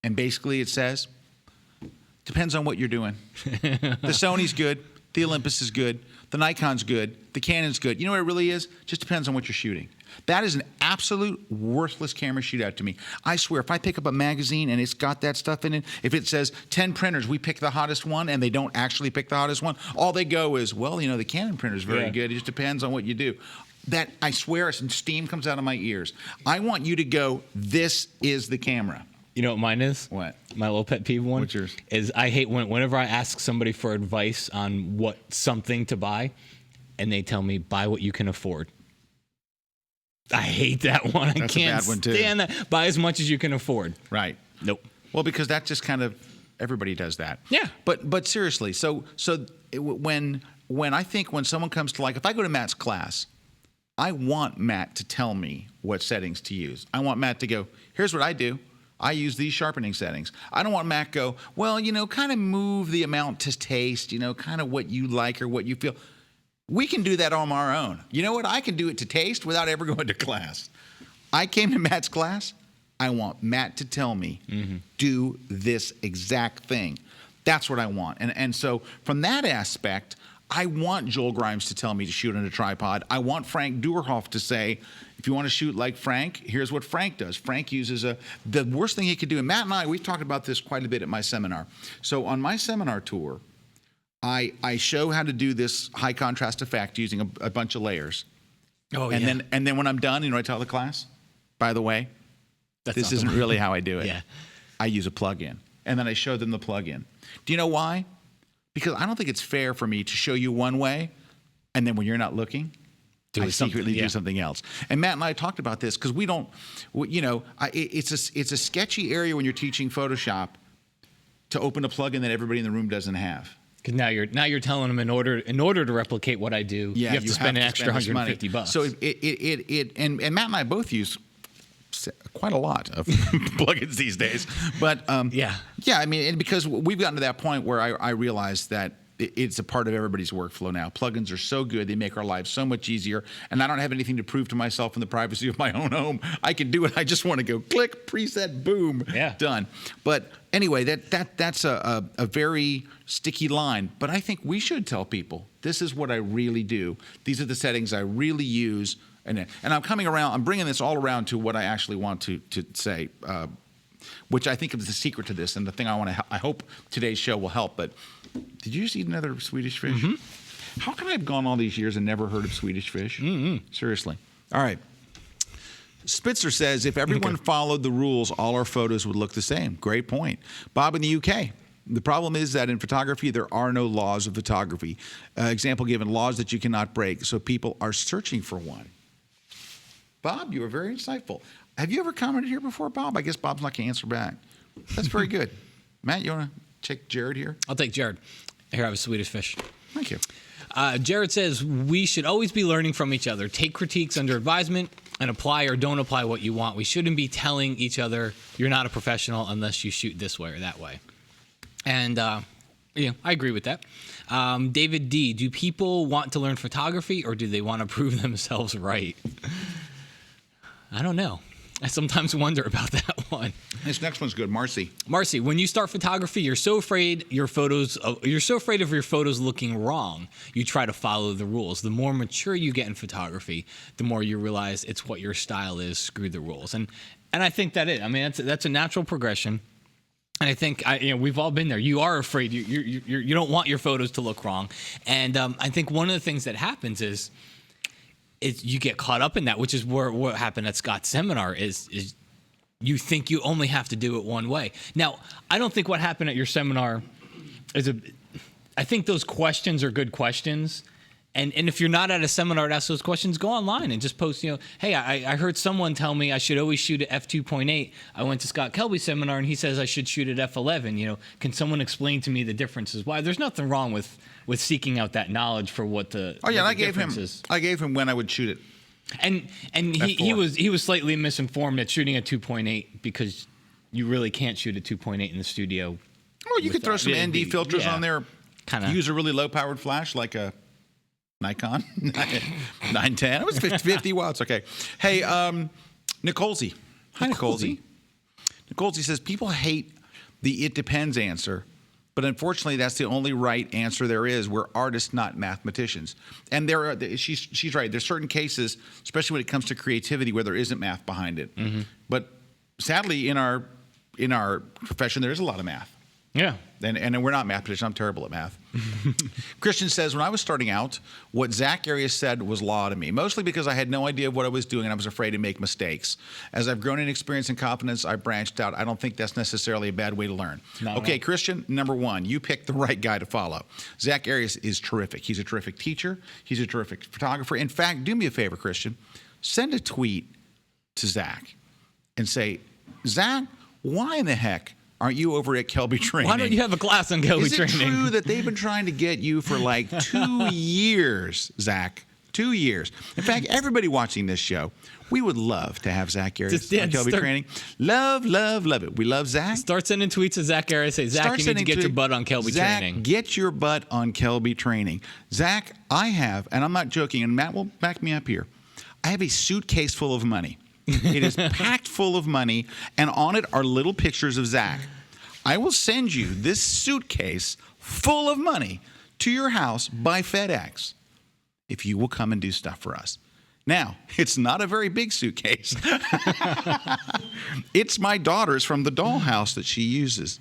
and basically it says, depends on what you're doing. The Sony's good. The Olympus is good. The Nikon's good. The Canon's good. You know what it really is? Just depends on what you're shooting. That is an absolute worthless camera shootout to me. I swear, if I pick up a magazine and it's got that stuff in it, if it says 10 printers, we pick the hottest one, and they don't actually pick the hottest one, all they go is, well, the Canon printer's very good. It just depends on what you do. That, I swear, some steam comes out of my ears. I want you to go, this is the camera. You know what mine is? What? My little pet peeve one? What's yours? Is I hate whenever I ask somebody for advice on something to buy, and they tell me, buy what you can afford. I hate that one. That's I can't a bad one too. stand that. Buy as much as you can afford. Right. Nope. Well, because that just kind of, everybody does that. Yeah. But seriously, so when I think when someone comes to, like, if I go to Matt's class, I want Matt to tell me what settings to use. I want Matt to go, here's what I do. I use these sharpening settings. I don't want Matt go, well, kind of move the amount to taste, kind of what you like or what you feel. We can do that on our own. You know what? I can do it to taste without ever going to class. I came to Matt's class. I want Matt to tell me, do this exact thing. That's what I want. And so from that aspect, I want Joel Grimes to tell me to shoot on a tripod. I want Frank Duerhoff to say, if you want to shoot like Frank, here's what Frank does. Frank uses the worst thing he could do. And Matt and I, we've talked about this quite a bit at my seminar. So on my seminar tour, I show how to do this high contrast effect using a bunch of layers. Oh, and then when I'm done, I tell the class, by the way, this isn't really how I do it. Yeah. I use a plug-in. And then I show them the plug-in. Do you know why? Because I don't think it's fair for me to show you one way, and then when you're not looking, I secretly do something else. And Matt and I talked about this because we don't, it's a sketchy area when you're teaching Photoshop to open a plugin that everybody in the room doesn't have. Because now you're telling them in order to replicate what I do, you have to spend an extra $150. So and Matt and I both use quite a lot of plugins these days, but I mean, and because we've gotten to that point where I realize that it's a part of everybody's workflow now. Plugins are so good; they make our lives so much easier. And I don't have anything to prove to myself in the privacy of my own home. I can do it. I just want to go click, preset, boom, done. But anyway, that's a very sticky line. But I think we should tell people this is what I really do. These are the settings I really use. And I'm coming around. I'm bringing this all around to what I actually want to say, which I think is the secret to this, and the thing I hope today's show will help. But did you just eat another Swedish fish? Mm-hmm. How can I have gone all these years and never heard of Swedish fish? Mm-hmm. Seriously. All right. Spitzer says, if everyone followed the rules, all our photos would look the same. Great point. Bob in the UK. The problem is that in photography, there are no laws of photography. Example given, laws that you cannot break. So people are searching for one. Bob, you were very insightful. Have you ever commented here before, Bob? I guess Bob's not going to answer back. That's very good. Matt, you want to check Jared here? I'll take Jared. Here, I have a Swedish fish. Thank you. Jared says, we should always be learning from each other. Take critiques under advisement and apply or don't apply what you want. We shouldn't be telling each other, you're not a professional unless you shoot this way or that way. And I agree with that. David D., do people want to learn photography or do they want to prove themselves right? I don't know. I sometimes wonder about that one. This next one's good. Marcy, when you start photography, you're so afraid of your photos looking wrong. You try to follow the rules. The more mature you get in photography, the more you realize it's what your style is. Screw the rules. And I think I mean, that's a natural progression. And I think we've all been there. You are afraid. You don't want your photos to look wrong. And I think one of the things that happens is you get caught up in that, which is what happened at Scott's seminar is you think you only have to do it one way. Now, I don't think what happened at your seminar I think those questions are good questions. And if you're not at a seminar to ask those questions, go online and just post, hey, I heard someone tell me I should always shoot at f2.8. I went to Scott Kelby's seminar and he says I should shoot at f11. Can someone explain to me the differences? Why? There's nothing wrong with seeking out that knowledge for what the I gave him when I would shoot it. And he was slightly misinformed at shooting at 2.8 because you really can't shoot at 2.8 in the studio. Well, you could throw some ND filters on there. Kinda. Use a really low powered flash like a Nikon 910. It was 50 watts. Okay. Hey, Nicolesy. Hi, Nicolesy. Nicolesy says people hate the "it depends" answer, but unfortunately, that's the only right answer there is. We're artists, not mathematicians. And she's right. There's certain cases, especially when it comes to creativity, where there isn't math behind it. Mm-hmm. But sadly, in our profession, there is a lot of math. Yeah. And we're not mathematicians. I'm terrible at math. Christian says, when I was starting out, what Zach Arias said was law to me, mostly because I had no idea of what I was doing and I was afraid to make mistakes. As I've grown in experience and confidence, I branched out. I don't think that's necessarily a bad way to learn. Okay, Christian, number one, you picked the right guy to follow. Zach Arias is terrific. He's a terrific teacher. He's a terrific photographer. In fact, do me a favor, Christian. Send a tweet to Zach and say, Zach, why in the heck aren't you over at KelbyTraining? Why don't you have a class on KelbyTraining? Is it true that they've been trying to get you for like 2 years, Zach? 2 years. In fact, everybody watching this show, we would love to have Zach Arias on KelbyTraining. Love, love, love it. We love Zach. Start sending tweets to Zach Arias. Say, Zach, you need to get your butt on KelbyTraining. Zach, get your butt on KelbyTraining. Zach, I have, and I'm not joking, and Matt will back me up here, I have a suitcase full of money. It is packed full of money, and on it are little pictures of Zach. I will send you this suitcase full of money to your house by FedEx if you will come and do stuff for us. Now, it's not a very big suitcase. It's my daughter's from the dollhouse that she uses.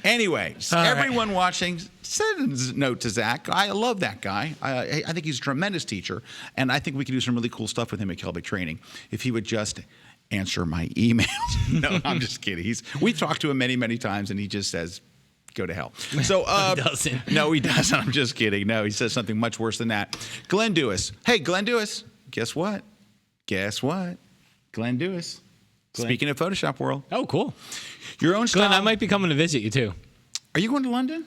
Anyway, everyone watching, send a note to Zach. I love that guy. I think he's a tremendous teacher, and I think we could do some really cool stuff with him at KelbyTraining if he would just answer my emails. No, I'm just kidding. We talked to him many, many times, and he just says, go to hell. So He doesn't. No, he doesn't. I'm just kidding. No, he says something much worse than that. Glenn Dewis. Hey, Glenn Dewis. Guess what? Glenn Dewis. Speaking of Photoshop world. Oh, cool. Your own style. Glenn, I might be coming to visit you too. Are you going to London?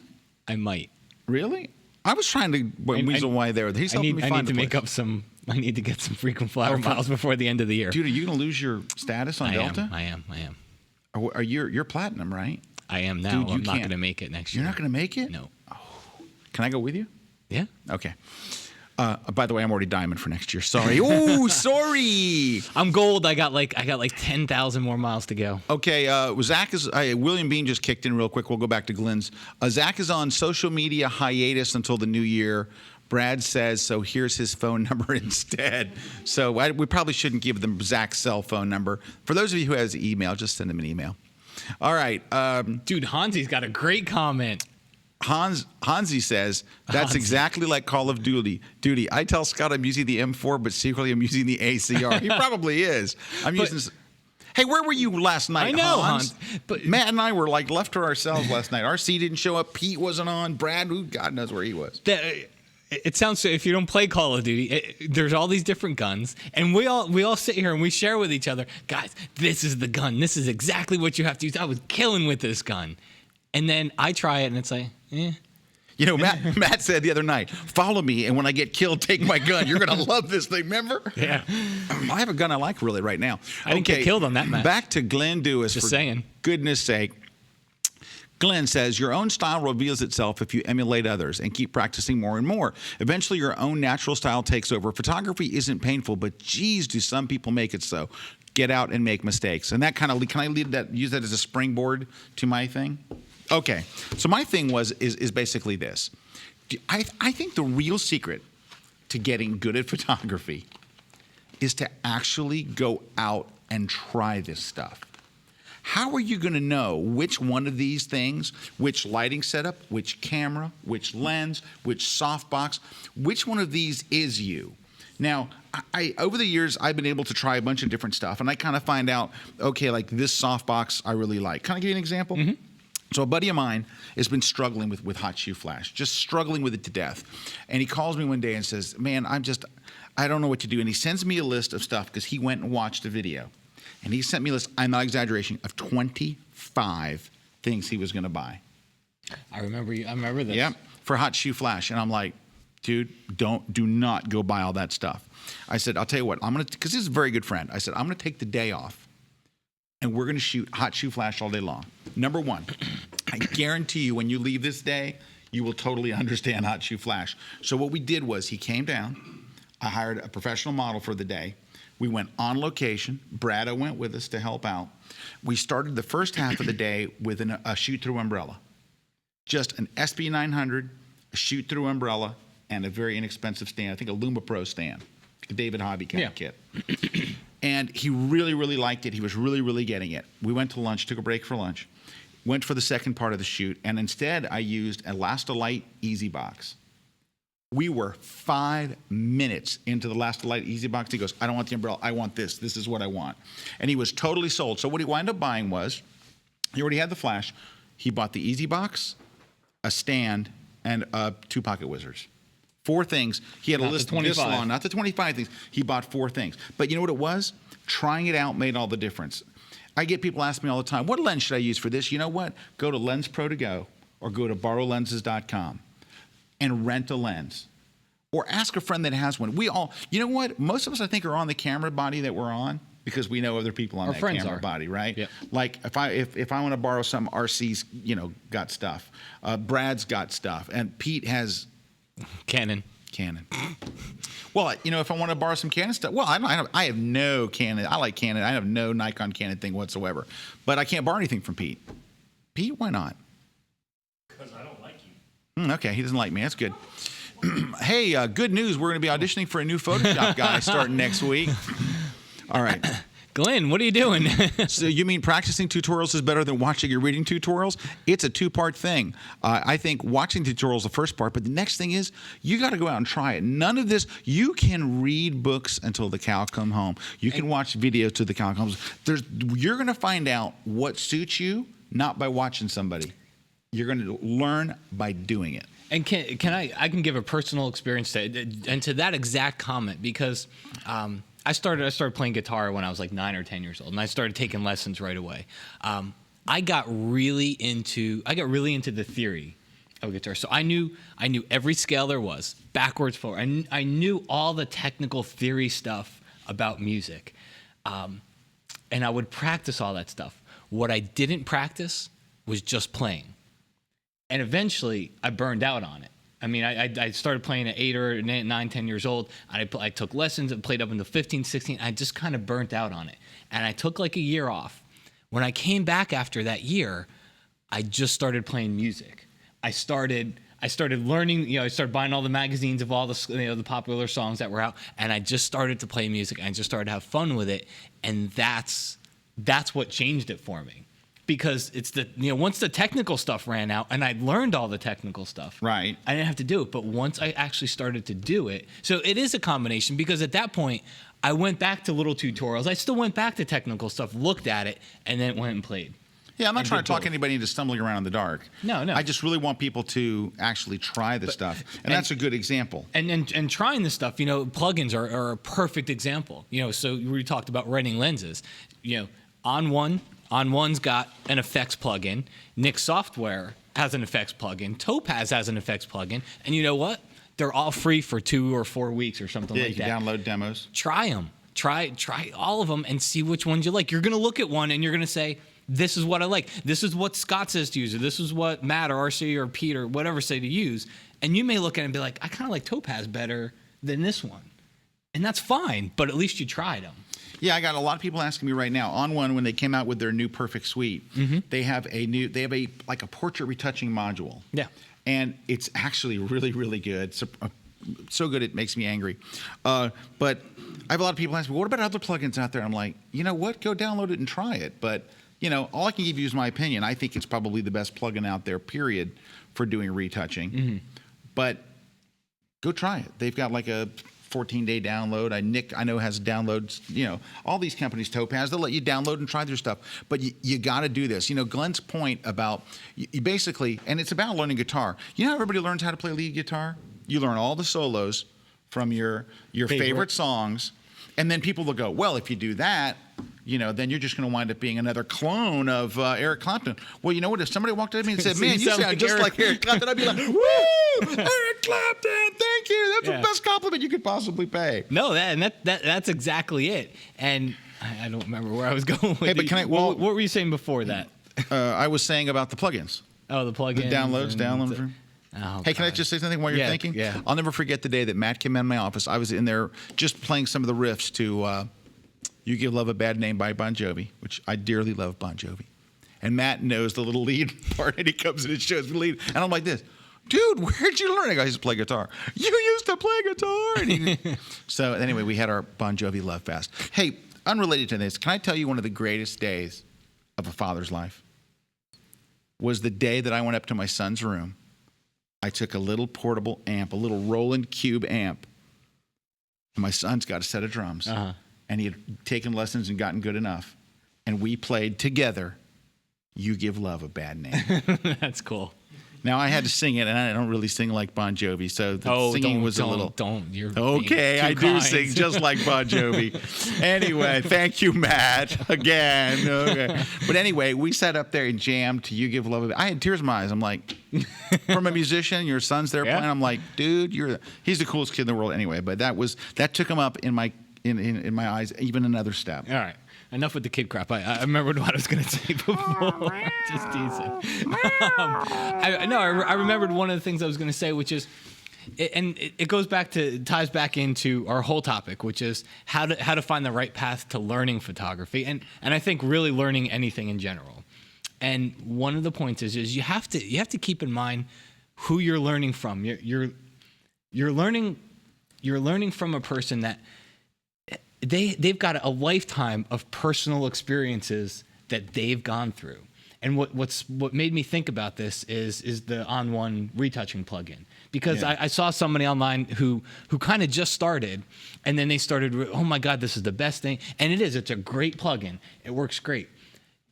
I might. Really? I was trying to weasel my way there. He's helping me find I need to make up some. I need to get some frequent flyer miles before the end of the year. Dude, are you going to lose your status on Delta? I am. Are you're platinum, right? I am now. Dude, I'm not going to make it next year. You're not going to make it? No. Oh. Can I go with you? Yeah. Okay. By the way, I'm already diamond for next year. Sorry. Oh, sorry. I'm gold. I got like 10,000 more miles to go. Okay. Zach is. William Bean just kicked in real quick. We'll go back to Glenn's. Zach is on social media hiatus until the new year. Brad says so. Here's his phone number instead. So we probably shouldn't give them Zach's cell phone number. For those of you who has email, just send him an email. All right. Dude, Hansi's got a great comment. Hansi says, that's exactly like Call of Duty. I tell Scott I'm using the M4, but secretly I'm using the ACR. He probably is. Hey, where were you last night, I know, Hans? but Matt and I were like left to ourselves last night. RC didn't show up. Pete wasn't on. Brad, God knows where he was. It sounds so. If you don't play Call of Duty, there's all these different guns, and we all sit here and we share with each other, guys. This is the gun. This is exactly what you have to use. I was killing with this gun, and then I try it, and it's like, eh. You know, Matt said the other night, follow me, and when I get killed, take my gun. You're going to love this thing, remember? Yeah. I have a gun I like really right now. I didn't get killed on that match. Back to Glenn Dewis. Just saying. Goodness sake. Glenn says, your own style reveals itself if you emulate others and keep practicing more and more. Eventually, your own natural style takes over. Photography isn't painful, but geez, do some people make it so. Get out and make mistakes. And that kind of, can I use that as a springboard to my thing? Okay. So my thing is basically this. I think the real secret to getting good at photography is to actually go out and try this stuff. How are you going to know which one of these things, which lighting setup, which camera, which lens, which softbox, which one of these is you? Now, over the years, I've been able to try a bunch of different stuff, and I kind of find out, okay, like this softbox I really like. Can I give you an example? Mm-hmm. So a buddy of mine has been struggling with hot shoe flash, just struggling with it to death. And he calls me one day and says, man, I don't know what to do. And he sends me a list of stuff because he went and watched a video. And he sent me a list, I'm not exaggerating, of 25 things he was going to buy. I remember this. Yeah, for hot shoe flash. And I'm like, dude, do not go buy all that stuff. I said, I'll tell you what, because this is a very good friend. I said, I'm going to take the day off, and we're going to shoot hot shoe flash all day long. Number one, I guarantee you when you leave this day, you will totally understand hot shoe flash. So what we did was he came down. I hired a professional model for the day. We went on location. Brad went with us to help out. We started the first half of the day with a shoot-through umbrella. Just an SB900, a shoot-through umbrella, and a very inexpensive stand. I think a Luma Pro stand, a David Hobby kind of kit. And he really, really liked it. He was really, really getting it. We went to lunch, took a break for lunch, went for the second part of the shoot, and instead I used a Elastilite Easy Box. We were 5 minutes into the Elastilite Easy Box. He goes, I don't want the umbrella. I want this. This is what I want. And he was totally sold. So what he wound up buying was, he already had the flash. He bought the Easy Box, a stand, and 2 pocket whizzers. 4 things. He had a list this long, not the 25 things. He bought 4 things. But you know what it was? Trying it out made all the difference. I get people ask me all the time, what lens should I use for this? You know what? Go to Lens Pro to Go or go to borrowlenses.com and rent a lens. Or ask a friend that has one. We all, you know what? Most of us, I think, are on the camera body that we're on because we know other people on that camera body, right? Yep. Like if I want to borrow some, RC's, got stuff. Brad's got stuff, and Pete has Canon. Well, if I want to borrow some Canon stuff, well, I have no Canon. I like Canon. I have no Nikon Canon thing whatsoever. But I can't borrow anything from Pete. Pete, why not? Because I don't like you. Okay, he doesn't like me. That's good. Hey, good news. We're going to be auditioning for a new Photoshop guy starting next week. All right. Glenn, what are you doing? So you mean practicing tutorials is better than watching or reading tutorials? It's a two-part thing. I think watching tutorials is the first part, but the next thing is you got to go out and try it. None of this, you can read books until the cow come home. You can watch videos till the cow comes. You're going to find out what suits you, not by watching somebody. You're going to learn by doing it. And I can give a personal experience to that exact comment because I started playing guitar when I was like 9 or 10 years old, and I started taking lessons right away. I got really into the theory of guitar, so I knew every scale there was, backwards, forward. I knew all the technical theory stuff about music, and I would practice all that stuff. What I didn't practice was just playing. And eventually, I burned out on it. I mean, I started playing at 8 or 9, 10 years old. I took lessons and played up until 15, 16. I just kind of burnt out on it. And I took like a year off. When I came back after that year, I just started playing music. I started learning, I started buying all the magazines of all the, the popular songs that were out. And I just started to play music. I just started to have fun with it. And that's what changed it for me. Because it's once the technical stuff ran out and I'd learned all the technical stuff, right? I didn't have to do it. But once I actually started to do it, so it is a combination because at that point I went back to little tutorials. I still went back to technical stuff, looked at it, and then went and played. Yeah, I'm not trying to talk anybody into stumbling around in the dark. No. I just really want people to actually try the stuff, and that's a good example. And trying the stuff, plugins are a perfect example. So we talked about renting lenses. On1's got an effects plugin. Nick Software has an effects plugin. Topaz has an effects plugin. And you know what? They're all free for 2 or 4 weeks or something like that. Yeah, you can download demos. Try them. Try all of them and see which ones you like. You're going to look at one and you're going to say, this is what I like. This is what Scott says to use, or this is what Matt or RC or Pete or whatever say to use. And you may look at it and be like, I kind of like Topaz better than this one. And that's fine, but at least you tried them. Yeah, I got a lot of people asking me right now. On1, when they came out with their new Perfect Suite, they have a portrait retouching module. Yeah, and it's actually really, really good. So good it makes me angry. But I have a lot of people asking me, what about other plugins out there? I'm like, you know what? Go download it and try it. But all I can give you is my opinion. I think it's probably the best plugin out there, period, for doing retouching. But go try it. They've got like a 14-day download. Nick, I know, has downloads. All these companies, Topaz, they'll let you download and try their stuff. But you got to do this. Glenn's point about you basically, and it's about learning guitar. How everybody learns how to play lead guitar? You learn all the solos from your favorite songs, and then people will go, well, if you do that, then you're just going to wind up being another clone of Eric Clapton. Well, you know what? If somebody walked up to me and said, man, you sound just like Eric Clapton, I'd be like, woo, Eric Clapton, thank you. That's the best compliment you could possibly pay. No, that's exactly it. And I don't remember where I was going with it. Hey, but what were you saying before that? I was saying about the plugins. Oh, the plugins. The downloads. Oh, hey, can I just say something while you're thinking? Yeah. I'll never forget the day that Matt came in my office. I was in there just playing some of the riffs to You Give Love a Bad Name by Bon Jovi, which I dearly love Bon Jovi. And Matt knows the little lead part, and he comes in and shows me the lead. And I'm like this, dude, where'd you learn? I used to play guitar. You used to play guitar. So anyway, we had our Bon Jovi Love Fest. Hey, unrelated to this, can I tell you one of the greatest days of a father's life? Was the day that I went up to my son's room. I took a little portable amp, a little Roland Cube amp. And my son's got a set of drums. And he had taken lessons and gotten good enough. And we played together, You Give Love a Bad Name. That's cool. Now I had to sing it, and I don't really sing like Bon Jovi, so the singing was a little. Don't. You're Okay, I do sing just like Bon Jovi. Anyway, thank you, Matt, again. Okay. But anyway, we sat up there and jammed to "You Give Love." I had tears in my eyes. I'm like, from a musician, your son's there playing. I'm like, dude, he's the coolest kid in the world. Anyway, but that took him up in my eyes even another step. All right. Enough with the kid crap. I remembered what I was going to say before. Just teasing. I remembered one of the things I was going to say, which is, it ties back into our whole topic, which is how to find the right path to learning photography, and I think really learning anything in general. And one of the points is you have to keep in mind who you're learning from. You're learning from a person that they've got a lifetime of personal experiences that they've gone through. And what made me think about this is the On1 retouching plugin, because I saw somebody online who kind of just started, and then they started, oh my God, this is the best thing. And it's a great plugin. It works great.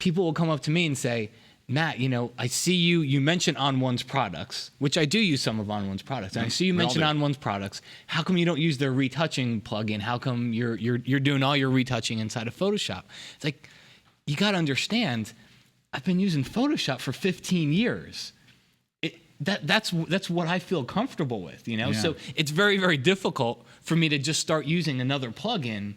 People will come up to me and say, Matt, I see you mention On1's products, which I do use some of On1's products. And I see you mention On1's products. How come you don't use their retouching plugin? How come you're doing all your retouching inside of Photoshop? It's like, you got to understand, I've been using Photoshop for 15 years. That's what I feel comfortable with, So it's very, very difficult for me to just start using another plugin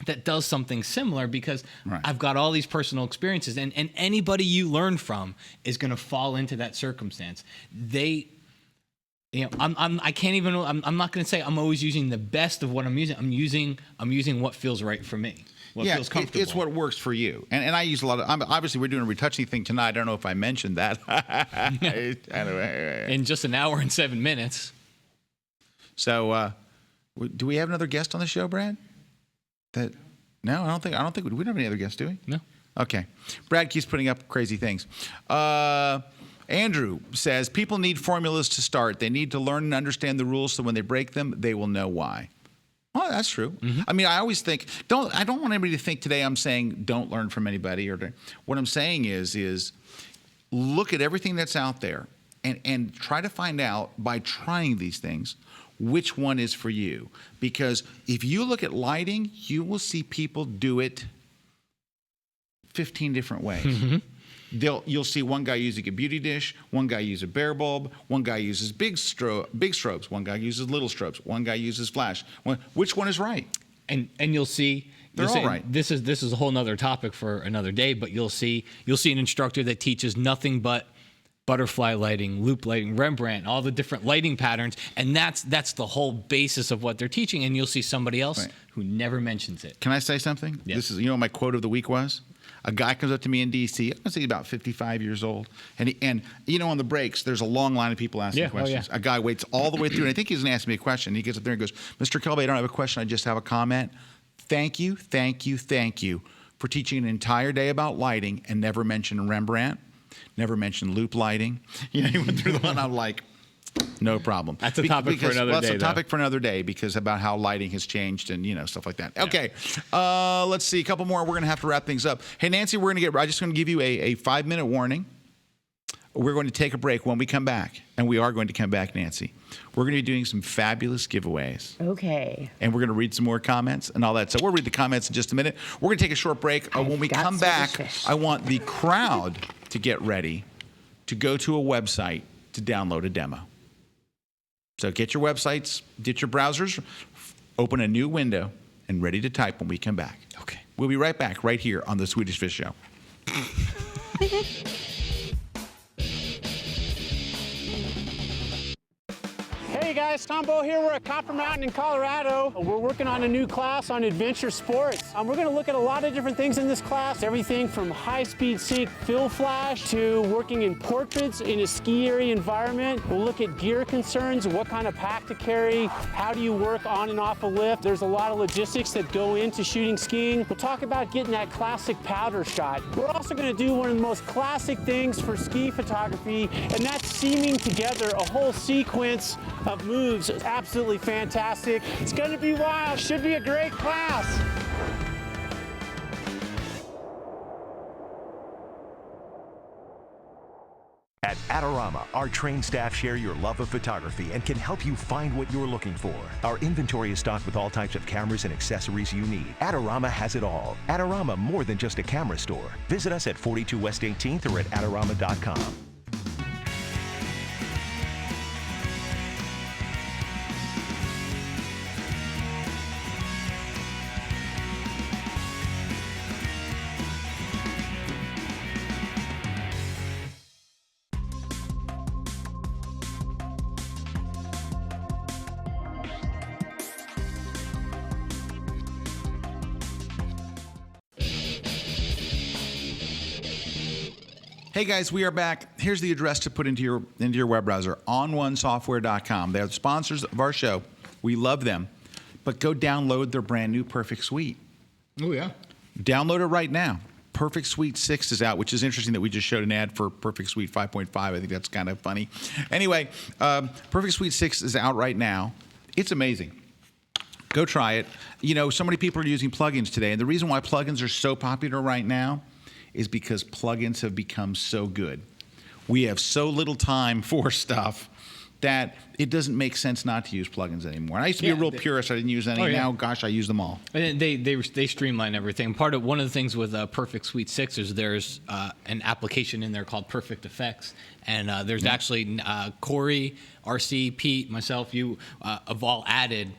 that does something similar, because I've got all these personal experiences, and anybody you learn from is going to fall into that circumstance. I'm not going to say I'm always using the best of what I'm using. I'm using what feels right for me. What feels comfortable. It's what works for you. And I use a lot of, obviously we're doing a retouching thing tonight. I don't know if I mentioned that. Anyway. In just an hour and 7 minutes. So, do we have another guest on the show, Brad? No, I don't think we don't have any other guests, do we? No. Okay. Brad keeps putting up crazy things. Andrew says people need formulas to start. They need to learn and understand the rules, so when they break them, they will know why. Oh, that's true. Mm-hmm. I mean, I always think I don't want anybody to think today I'm saying don't learn from anybody, what I'm saying is look at everything that's out there and try to find out by trying these things which one is for you. Because if you look at lighting, you will see people do it 15 different ways. Mm-hmm. You'll see one guy using a beauty dish, one guy uses a bare bulb, one guy uses big strobes, one guy uses little strobes, one guy uses flash. Which one is right? And you'll see they're all right. This is a whole nother topic for another day, but you'll see an instructor that teaches nothing but butterfly lighting, loop lighting, Rembrandt, all the different lighting patterns, and that's the whole basis of what they're teaching. And you'll see somebody else who never mentions it. Can I say something? Yes. This is, what my quote of the week was? A guy comes up to me in D.C. I'm going to say about 55 years old, and on the breaks, there's a long line of people asking questions. A guy waits all the way through, and I think he's going to ask me a question. He gets up there and goes, "Mr. Kelby, I don't have a question. I just have a comment. Thank you for teaching an entire day about lighting and never mention Rembrandt. Never mentioned loop lighting." He went through the one. I'm like, no problem. That's a topic for another day. That's a topic for another day, because about how lighting has changed and stuff like that. Yeah. Okay, let's see a couple more. We're gonna have to wrap things up. Hey Nancy, I'm just gonna give you a 5-minute warning. We're going to take a break. When we come back, and we are going to come back, Nancy, we're going to be doing some fabulous giveaways. Okay. And we're going to read some more comments and all that. So we'll read the comments in just a minute. We're going to take a short break. When we come back, I want the crowd to get ready to go to a website to download a demo. So get your websites, get your browsers, open a new window, and ready to type when we come back. Okay. We'll be right back right here on the Swedish Fish Show. Hey guys, Tom Bo here. We're at Copper Mountain in Colorado. We're working on a new class on adventure sports. We're going to look at a lot of different things in this class. Everything from high-speed sync fill flash to working in portraits in a ski area environment. We'll look at gear concerns, what kind of pack to carry, how do you work on and off a lift. There's a lot of logistics that go into shooting skiing. We'll talk about getting that classic powder shot. We're also going to do one of the most classic things for ski photography, and that's seaming together a whole sequence of moves. It's absolutely fantastic. It's going to be wild. Should be a great class. At Adorama, our trained staff share your love of photography and can help you find what you're looking for. Our inventory is stocked with all types of cameras and accessories you need. Adorama has it all. Adorama, more than just a camera store. Visit us at 42 West 18th or at adorama.com. Hey guys, we are back. Here's the address to put into your web browser, ononesoftware.com. They're the sponsors of our show. We love them. But go download their brand new Perfect Suite. Oh, yeah. Download it right now. Perfect Suite 6 is out, which is interesting that we just showed an ad for Perfect Suite 5.5. I think that's kind of funny. Anyway, Perfect Suite 6 is out right now. It's amazing. Go try it. You know, so many people are using plugins today, and the reason why plugins are so popular right now is because plugins have become so good. We have so little time for stuff that it doesn't make sense not to use plugins anymore. And I used to be a real purist. I didn't use any. Now, gosh, I use them all. And they streamline everything. One of the things with Perfect Suite 6 is there's an application in there called Perfect Effects. And there's actually Corey, RC, Pete, myself, you have all added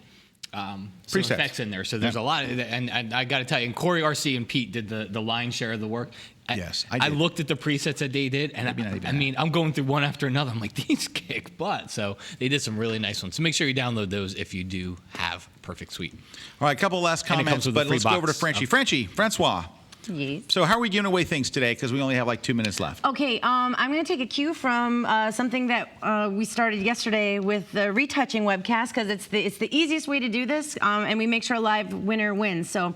some effects in there. So there's a lot. And I got to tell you, and Corey, RC, and Pete did the lion's share of the work. Yes, I did. I looked at the presets that they did, and I mean, I'm going through one after another. I'm like, these kick butt. So they did some really nice ones. So make sure you download those if you do have Perfect Suite. All right, a couple of last comments, but let's go over to Frenchie. Francois. Yes. So how are we giving away things today? Because we only have like 2 minutes left. Okay, I'm going to take a cue from something that we started yesterday with the retouching webcast, because it's the easiest way to do this, and we make sure a live winner wins. So,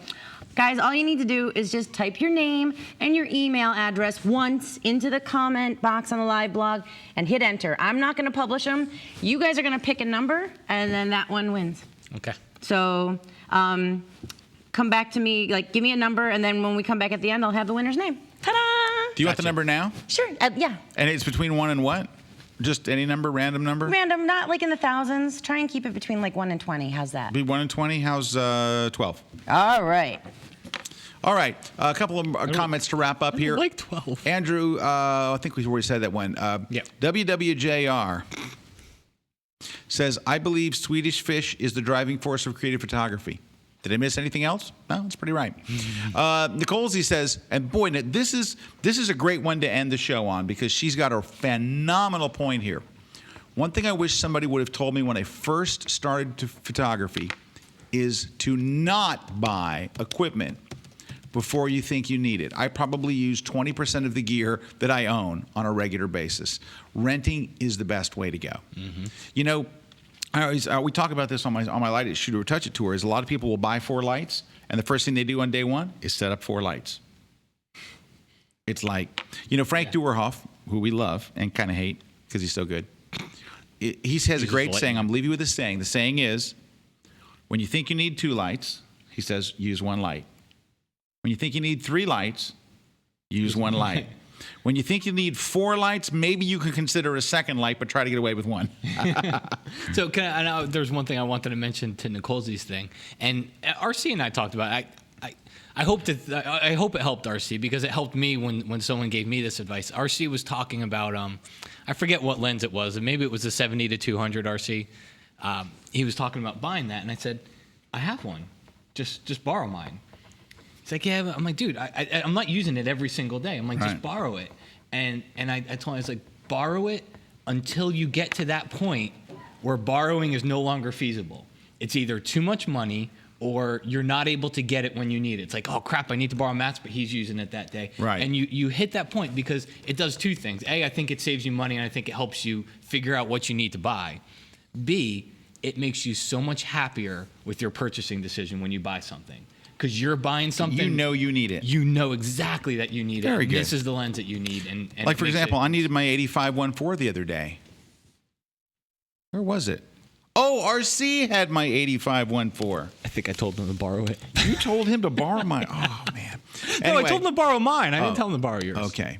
guys, all you need to do is just type your name and your email address once into the comment box on the live blog and hit enter. I'm not going to publish them. You guys are going to pick a number, and then that one wins. Okay. So, come back to me, like, give me a number, and then when we come back at the end, I'll have the winner's name. Ta-da! Do you want the number now? Sure, yeah. And it's between 1 and what? Just any number, random number? Random, not like in the thousands. Try and keep it between like 1 and 20. How's that? Be 1 and 20? How's 12? All right. All right, a couple of comments to wrap up here. I like 12. Andrew, I think we already said that one. WWJR says, I believe Swedish Fish is the driving force of creative photography. Did I miss anything else? No, that's pretty right. Nicolesy says, and boy, this is a great one to end the show on, because she's got a phenomenal point here. One thing I wish somebody would have told me when I first started to photography is to not buy equipment before you think you need it. I probably use 20% of the gear that I own on a regular basis. Renting is the best way to go. Mm-hmm. You know, we talk about this on my Light It, Shoot It, or Touch It tour, is a lot of people will buy 4 lights, and the first thing they do on day one is set up 4 lights. It's like, you know, Frank Duerhoff, who we love and kind of hate because he's so good, he has a great saying. I'm leaving you with this saying. The saying is, when you think you need 2 lights, he says, use 1 light. When you think you need 3 lights, use 1 light. When you think you need 4 lights, maybe you can consider a second light, but try to get away with 1. So I know there's one thing I wanted to mention to Nicole's thing, and RC and I talked about it. I hope it helped RC, because it helped me when someone gave me this advice. RC was talking about I forget what lens it was, and maybe it was the 70-200 RC. He was talking about buying that, and I said, I have one. Just borrow mine. He's like, yeah. I'm like, dude, I'm not using it every single day. I'm like, just borrow it. And I told him, I was like, borrow it until you get to that point where borrowing is no longer feasible. It's either too much money or you're not able to get it when you need it. It's like, oh crap, I need to borrow Matt's, but he's using it that day. Right. And you hit that point because it does 2 things. A, I think it saves you money, and I think it helps you figure out what you need to buy. B, it makes you so much happier with your purchasing decision when you buy something. Because you're buying something. You know you need it. You know exactly that you need it. Very good. This is the lens that you need. And like, for example, I needed my 85-1.4 the other day. Where was it? Oh, RC had my 85-1.4. I think I told him to borrow it. You told him to borrow mine? Oh, man. No, I told him to borrow mine. I didn't tell him to borrow yours. Okay.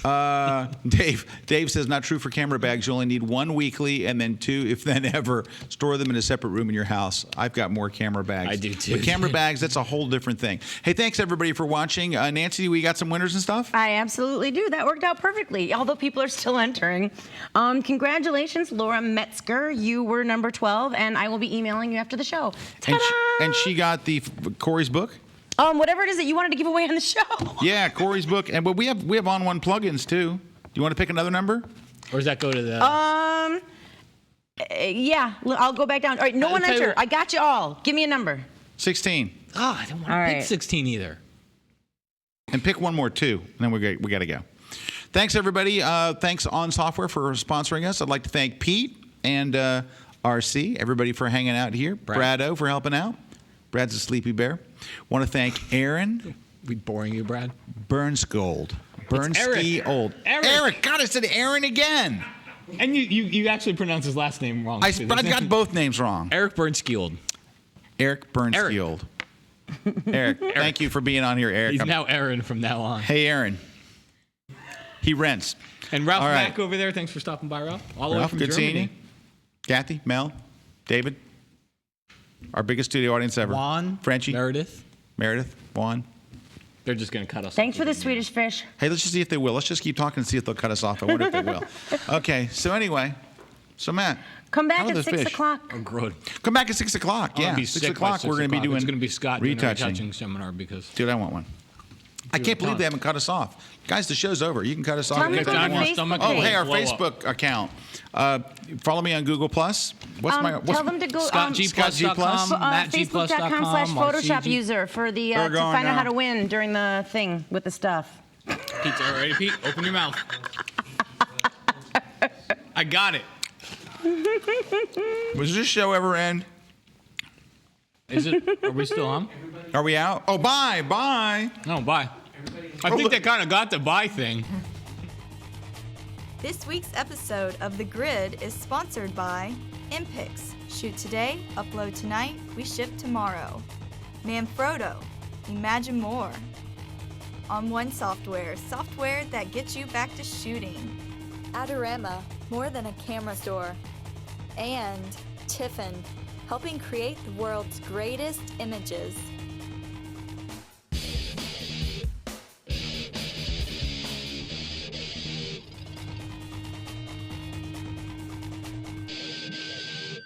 Dave says, not true for camera bags. You only need one weekly, and then two, if then ever. Store them in a separate room in your house. I've got more camera bags. I do too. But camera bags, that's a whole different thing. Hey, thanks everybody for watching. Nancy, we got some winners and stuff? I absolutely do. That worked out perfectly, although people are still entering. Congratulations, Laura Metzger. You were number 12, and I will be emailing you after the show. Ta-da! And she got the Corey's book? Whatever it is that you wanted to give away on the show. Yeah, Corey's book. And but we have On One plugins too. Do you want to pick another number? Or does that go to the? Yeah, I'll go back down. All right, no one enter. I got you all. Give me a number. 16. Oh, I don't want to pick 16 either. And pick one more too, and then we got to go. Thanks everybody. Thanks On Software for sponsoring us. I'd like to thank Pete and RC, everybody for hanging out here. Brado for helping out. Brad's a sleepy bear. Want to thank Aaron. We boring you, Brad? Bernskiold. Bernskiold. Eric. God, I said Aaron again. And you actually pronounced his last name wrong. I got both names wrong. Eric Bernskiold. Eric Bernskiold. Eric, thank you for being on here, Eric. He's now Aaron from now on. Hey, Aaron. He rents. And Ralph Mack over there, thanks for stopping by, Ralph. All the way from good Germany. seeing you. Kathy, Mel, David. Our biggest studio audience ever. Juan. Frenchie. Meredith. Juan. They're just going to cut us Thanks off. for the Swedish Fish. Hey, let's just see if they will. Let's just keep talking and see if they'll cut us off. I wonder if they will. Okay, so anyway. So, Matt. Come back at 6 o'clock. Oh, good. Come back at 6 o'clock. Yeah, 6 o'clock. We're going to be doing It's going to be Scott doing a retouching retouching seminar because... Dude, I want one. I can't believe they haven't cut us off. Guys, the show's over. You can cut us off. Tell me anytime about you the want. Facebook Oh, hey, our page. Facebook account. Follow me on Google+. What's Tell them to go ScottGplus.com, Facebook.com/Photoshop user for the to find out how to win during the thing with the stuff. Pete's all ready, Pete? Open your mouth. I got it. Was this show ever end? Is it? Are we still on? Are we out? Oh, bye. No, bye. I think they kind of got the bye thing. This week's episode of The Grid is sponsored by Impix. Shoot today, upload tonight, we ship tomorrow. Manfrotto. Imagine more. On One Software that gets you back to shooting. Adorama, more than a camera store. And Tiffin, helping create the world's greatest images.